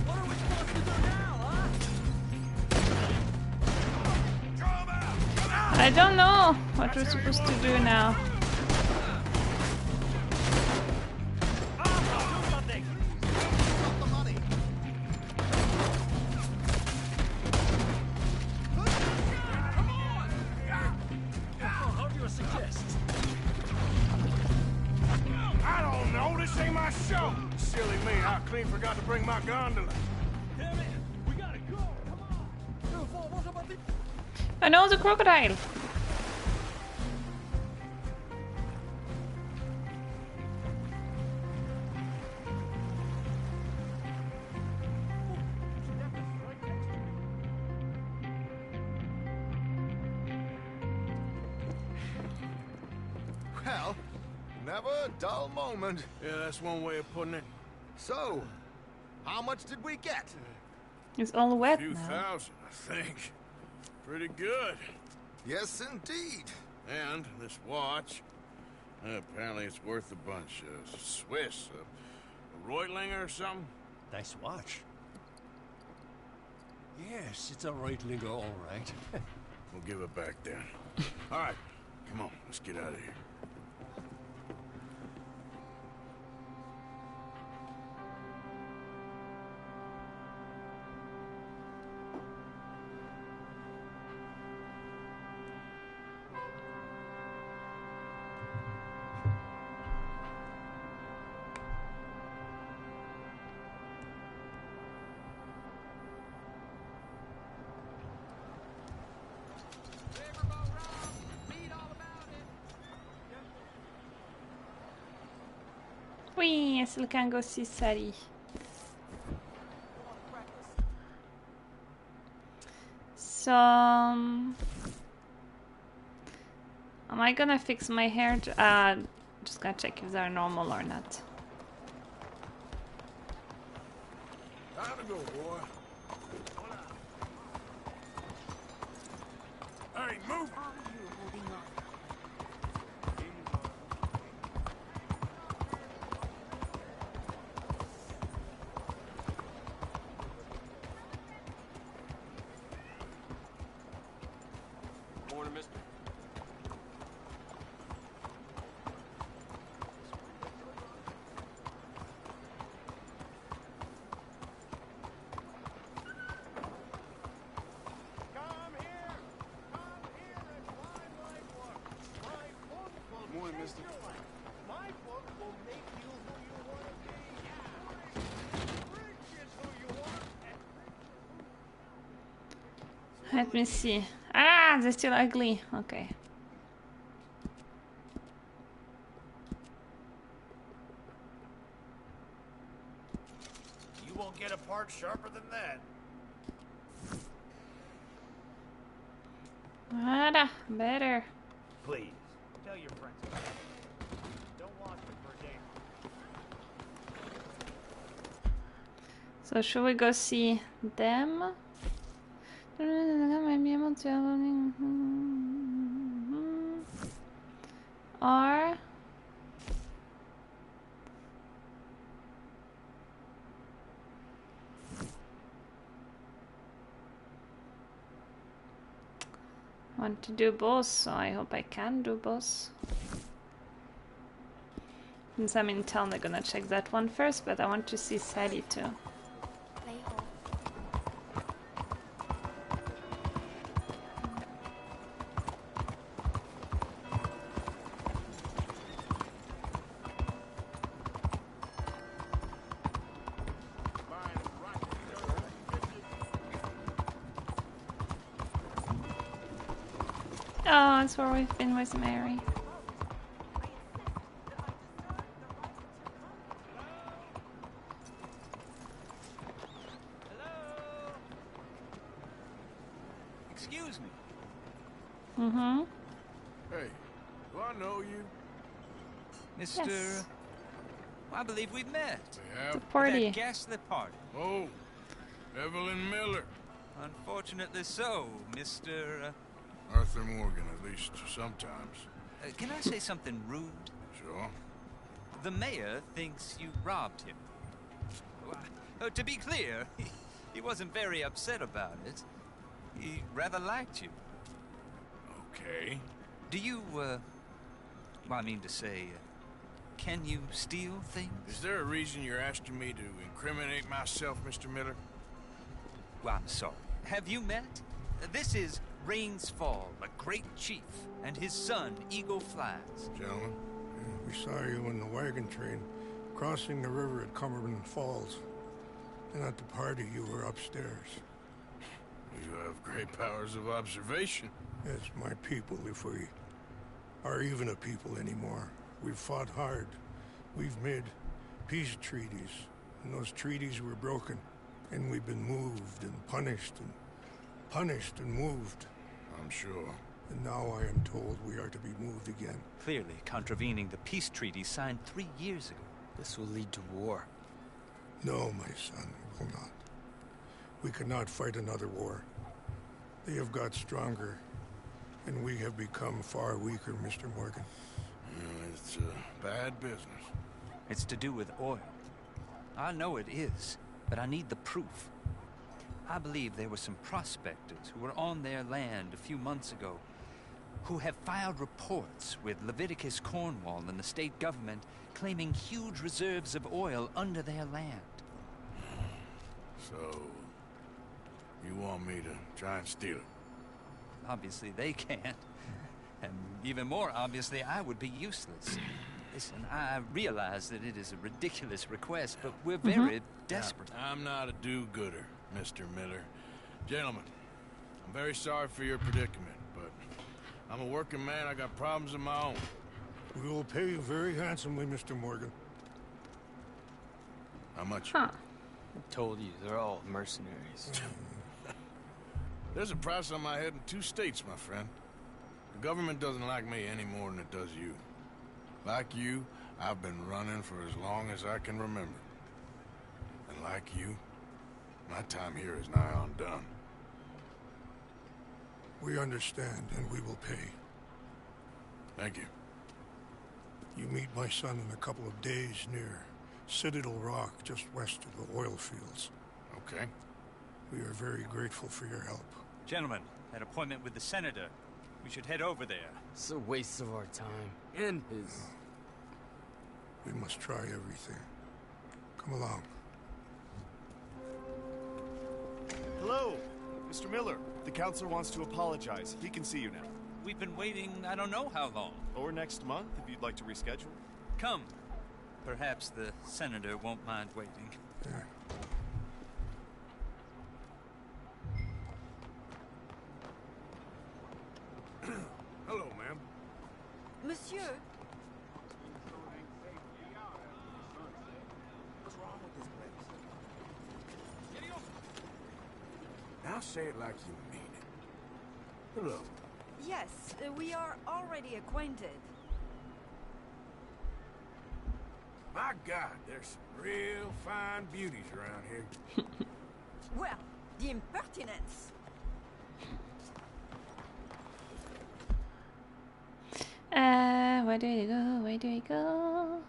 What are we supposed to do now, huh? Draw him out! Come out! I don't know what we're supposed to do now. Do something! Drop the money. Come on! How do you suggest? I don't know, this ain't my show. Silly me, I clean forgot to bring my gondola. Damn it! We gotta go! Come on! What about the... I know the crocodile. Well, never a dull moment. Yeah, that's one way of putting it. So, how much did we get? It's all wet A few now. thousand, I think. Pretty good. Yes, indeed. And this watch, apparently it's worth a bunch. Swiss, a Reutlinger or something? Nice watch. Yes, it's a Reutlinger, all right. We'll give it back then. All right, come on, let's get out of here. Oui, est-ce le can go see Sally? So, am I gonna fix my hair? Just gonna check if they're normal or not. Time to go, boy. Hey, move! Morning, mister. Morning, mister. My book will make you who you want to be. Rich is who you want. Let me see. Ah, they're still ugly. Okay. You won't get a part sharper than that. Better. Please, tell your friends about it. Don't watch it for a day. So should we go see them? Or want to do both, so I hope I can do both. Since I'm in town, they're gonna check that one first, but I want to see Sally too. Oh, that's where we've been with Mary. Excuse me. Mm-hmm. Hey, do I know you? Mr. Yes. I believe we've met. We have? The party. At that ghastly party. Oh, Evelyn Miller. Unfortunately so, Mr. Arthur Morgan, at least sometimes. Can I say something rude? Sure. The mayor thinks you robbed him. Well, to be clear, he wasn't very upset about it. He rather liked you. Okay. Do you, well, I mean to say, can you steal things? Is there a reason you're asking me to incriminate myself, Mr. Miller? Well, I'm sorry. Have you met? This is Rains Fall, a great chief, and his son, Eagle Flies. Gentlemen? We saw you in the wagon train, crossing the river at Cumberland Falls. And at the party, you were upstairs. You have great powers of observation. It's my people, if we are even a people anymore. We've fought hard. We've made peace treaties, and those treaties were broken. And we've been moved and punished and moved. I'm sure. And now I am told we are to be moved again. Clearly contravening the peace treaty signed 3 years ago. This will lead to war. No, my son, it will not. We cannot fight another war. They have got stronger, and we have become far weaker, Mr. Morgan. It's bad business. It's to do with oil. I know it is, but I need the proof. I believe there were some prospectors who were on their land a few months ago who have filed reports with Leviticus Cornwall and the state government claiming huge reserves of oil under their land. So, you want me to try and steal it? Obviously they can't. And even more obviously, I would be useless. Listen, I realize that it is a ridiculous request, but we're very desperate. Now, I'm not a do-gooder, Mr. Miller. Gentlemen, I'm very sorry for your predicament, but I'm a working man. I got problems of my own. We will pay you very handsomely, Mr. Morgan. How much? I told you, they're all mercenaries. There's a price on my head in 2 states, my friend. The government doesn't like me any more than it does you. Like you, I've been running for as long as I can remember. And like you, my time here is nigh undone. We understand, and we will pay. Thank you. You meet my son in a couple of days near Citadel Rock, just west of the oil fields. Okay. We are very grateful for your help. Gentlemen, that appointment with the senator. We should head over there. It's a waste of our time. And his. We must try everything. Come along. Hello, Mr. Miller. The counselor wants to apologize. He can see you now. We've been waiting I don't know how long. Or next month, if you'd like to reschedule. Come. Perhaps the senator won't mind waiting. Yeah. Hello, ma'am. Monsieur. What's wrong with this place? Now say it like you mean it. Hello. Yes, we are already acquainted. My God, there's some real fine beauties around here. Well, the impertinence. Where do we go? Where do we go?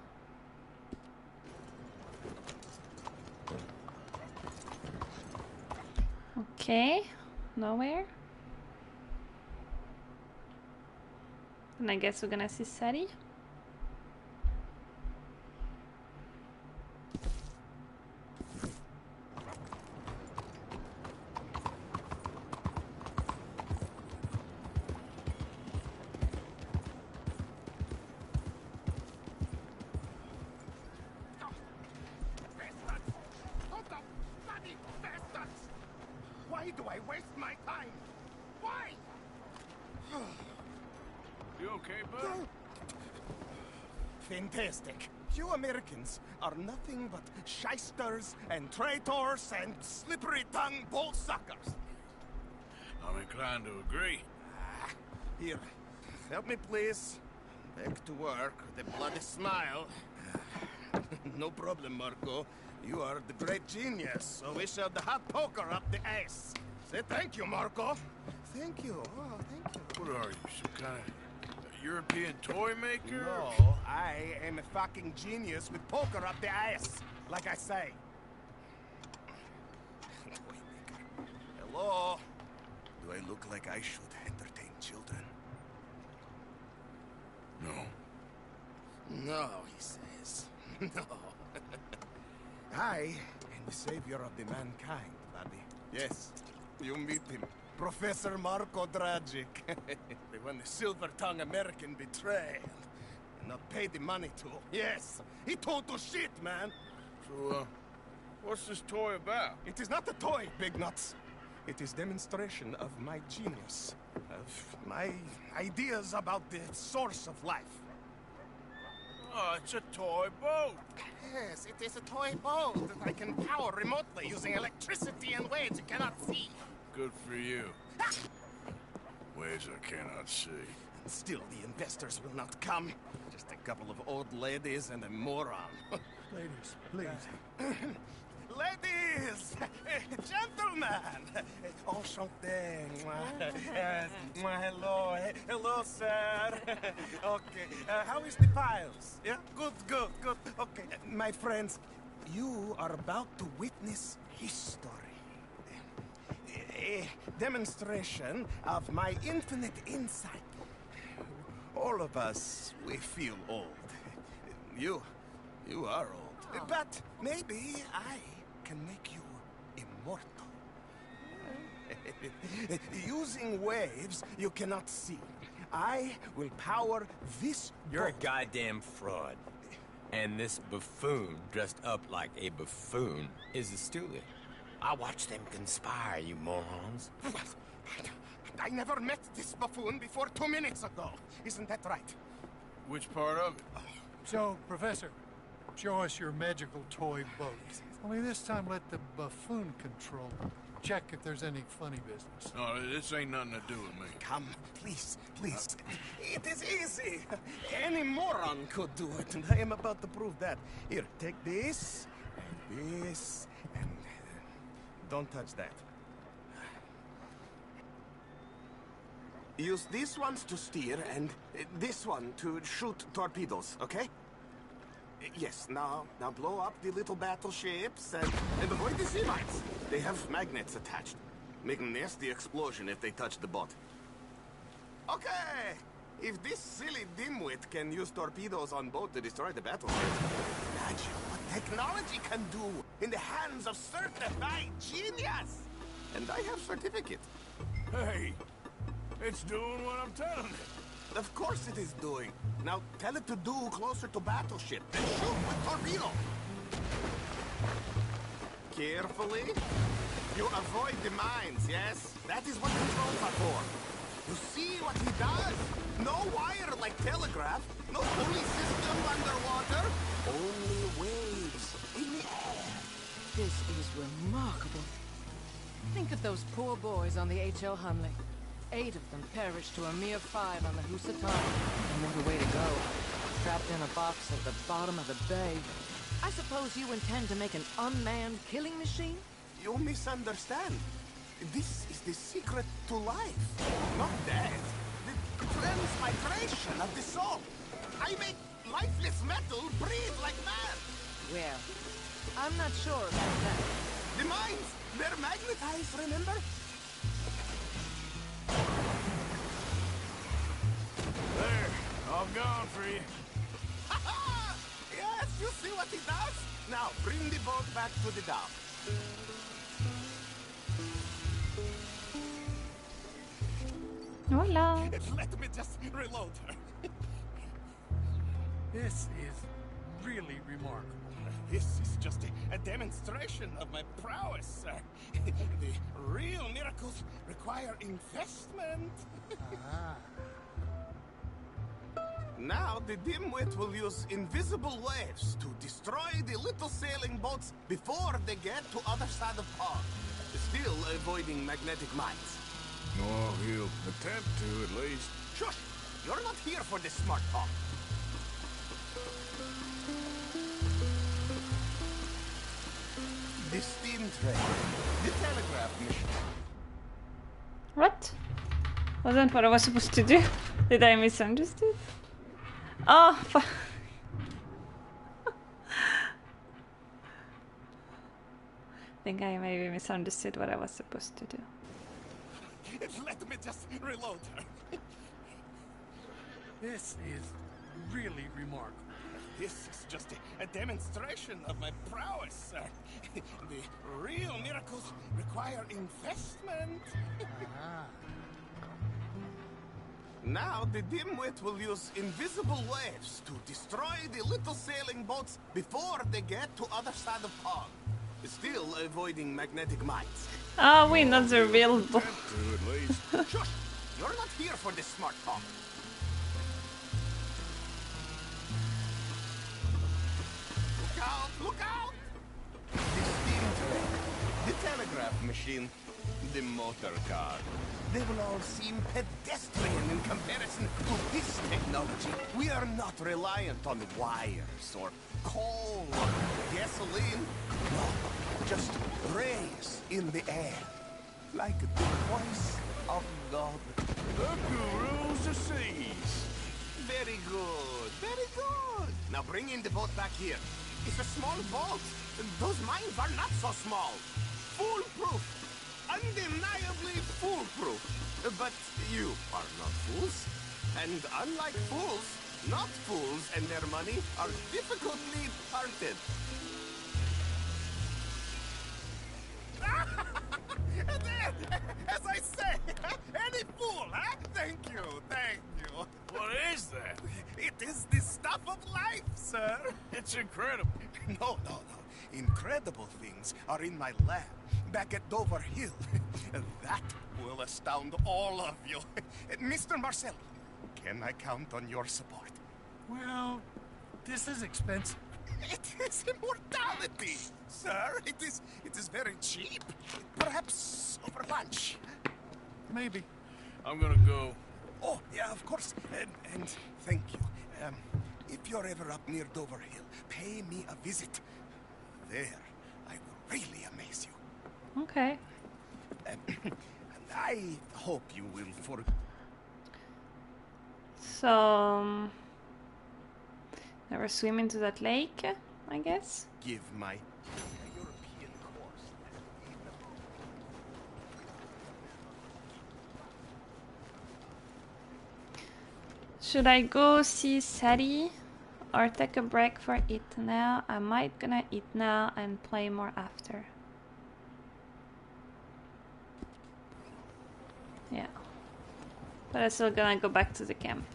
Okay, nowhere. And I guess we're gonna see Sadie. Why do I waste my time? Why? You okay, bud? Fantastic. You Americans are nothing but shysters and traitors and slippery-tongued bull suckers. I'm inclined to agree. Here, help me please. Back to work with a bloody smile. No problem, Marco. You are the great genius, so we shall the hot poker up the ass. Say thank you, Marco. Thank you. Oh, thank you. What are you, some kind of European toy maker? No, I am a fucking genius with poker up the ass, like I say. Hello? Do I look like I should entertain children? No. No, he says. No. I am the savior of the mankind, buddy. Yes, you meet him. Professor Marco Dragic. The one the silver-tongued American betrayed. And not paid the money to. Yes, he total shit, man. So, what's this toy about? It is not a toy, Big Nuts. It is demonstration of my genius. Of my ideas about the source of life. Oh, it's a toy boat. Yes, it is a toy boat that I can power remotely using electricity in ways you cannot see. Good for you. Wait ways I cannot see. Still, the investors will not come. Just a couple of old ladies and a moron. Ladies, please. Ladies! Gentlemen! Enchanté. Hello. Hello, sir. Okay. How is the files? Yeah? Good. Okay. My friends, you are about to witness history. A demonstration of my infinite insight. All of us, we feel old. You are old. But maybe I can make you immortal. Using waves you cannot see, I will power this You're a boat. goddamn fraud. And this buffoon, dressed up like a buffoon, is a stoolie. I watched them conspire, you morons. I never met this buffoon before 2 minutes ago. Isn't that right? Which part of it? So, Professor, show us your magical toy boat. Only this time let the buffoon control it. Check if there's any funny business. No, this ain't nothing to do with me. Come, please. It is easy. Any moron could do it, and I am about to prove that. Here, take this, and this, and don't touch that. Use these ones to steer, and this one to shoot torpedoes, okay? Yes, now blow up the little battleships, and avoid the sea lights. They have magnets attached. Make a nasty explosion if they touch the boat. Okay! If this silly dimwit can use torpedoes on boat to destroy the battleships, imagine what technology can do in the hands of certified genius! And I have certificate. Hey, it's doing what I'm telling it. Of course it is doing. Now tell it to do closer to battleship and shoot with torpedo. Carefully. You avoid the mines, yes? That is what controls are for. You see what he does? No wire like telegraph. No pulley system underwater. Only waves in the air. This is remarkable. Think of those poor boys on the H.L. Hunley. 8 of them perished to a mere 5 on the Housatonic. And then the way to go. Trapped in a box at the bottom of the bay. I suppose you intend to make an unmanned killing machine? You misunderstand. This is the secret to life. Not death. The transmigration of the soul. I make lifeless metal breathe like man. Well, I'm not sure about that. The mines, they're magnetized, remember? There, all gone for you. Ha-ha! Yes, you see what he does? Now, bring the boat back to the dock. Hola. Let me just reload her. This is really remarkable. This is just a demonstration of my prowess, sir. The real miracles require investment. Now the dimwit will use invisible waves to destroy the little sailing boats before they get to other side of pond. Still avoiding magnetic mines. Oh, he'll attempt to, at least. Shush! You're not here for this smart talk. The steam train. The telegraph mission. What? Wasn't what I was supposed to do? Did I misunderstood? Oh, fuck. I think I maybe misunderstood what I was supposed to do. Let me just reload her. This is really remarkable. This is just a demonstration of my prowess, sir. The real miracles require investment. Now the dimwit will use invisible waves to destroy the little sailing boats before they get to other side of pond. Still avoiding magnetic mines. Ah, we not the real boat. Shush! You're not here for this smart talk. Look out! Look out! The steam train. The telegraph machine. The motor car. They will all seem pedestrian in comparison to this technology. We are not reliant on wires or coal or gasoline. No, just rays in the air. Like the voice of God. The rules the seas. Very good, very good. Now bring in the boat back here. It's a small boat. Those mines are not so small. Foolproof. Undeniably foolproof. But you are not fools. And unlike fools, not fools and their money are difficultly parted. As I say, any fool, huh? Thank you, thank you. What is that? It is the stuff of life, sir. It's incredible. No. Incredible things are in my lab, back at Dover Hill. That will astound all of you. Mr. Marcel, can I count on your support? Well, this is expensive. It is immortality, sir. It is very cheap. Perhaps over lunch. Maybe. I'm gonna go. Oh, yeah, of course. And thank you. If you're ever up near Dover Hill, pay me a visit. There, I will really amaze you. Okay. And I hope you will So, never swim into that lake, I guess. Give my European course. Should I go see Sadie or take a break for it now? I might gonna eat now and play more after. Yeah. But I'm still gonna go back to the camp.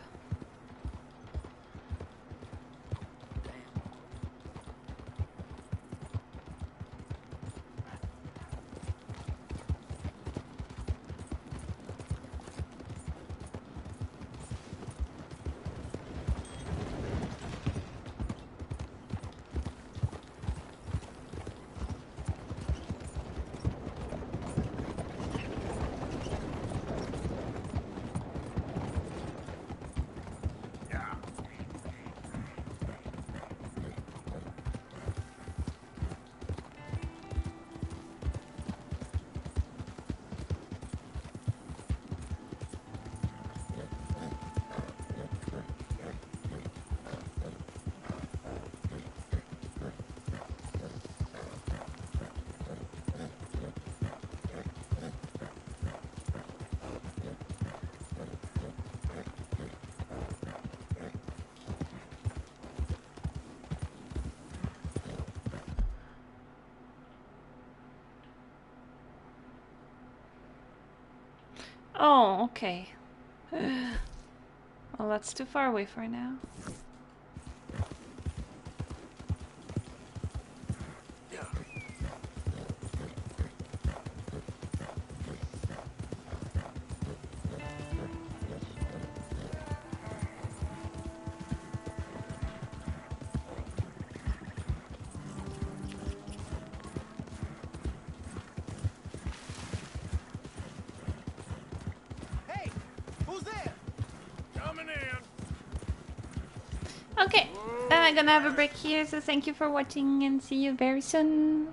Oh, okay. Well, that's too far away for now. Okay, I'm gonna have a break here, so thank you for watching and see you very soon.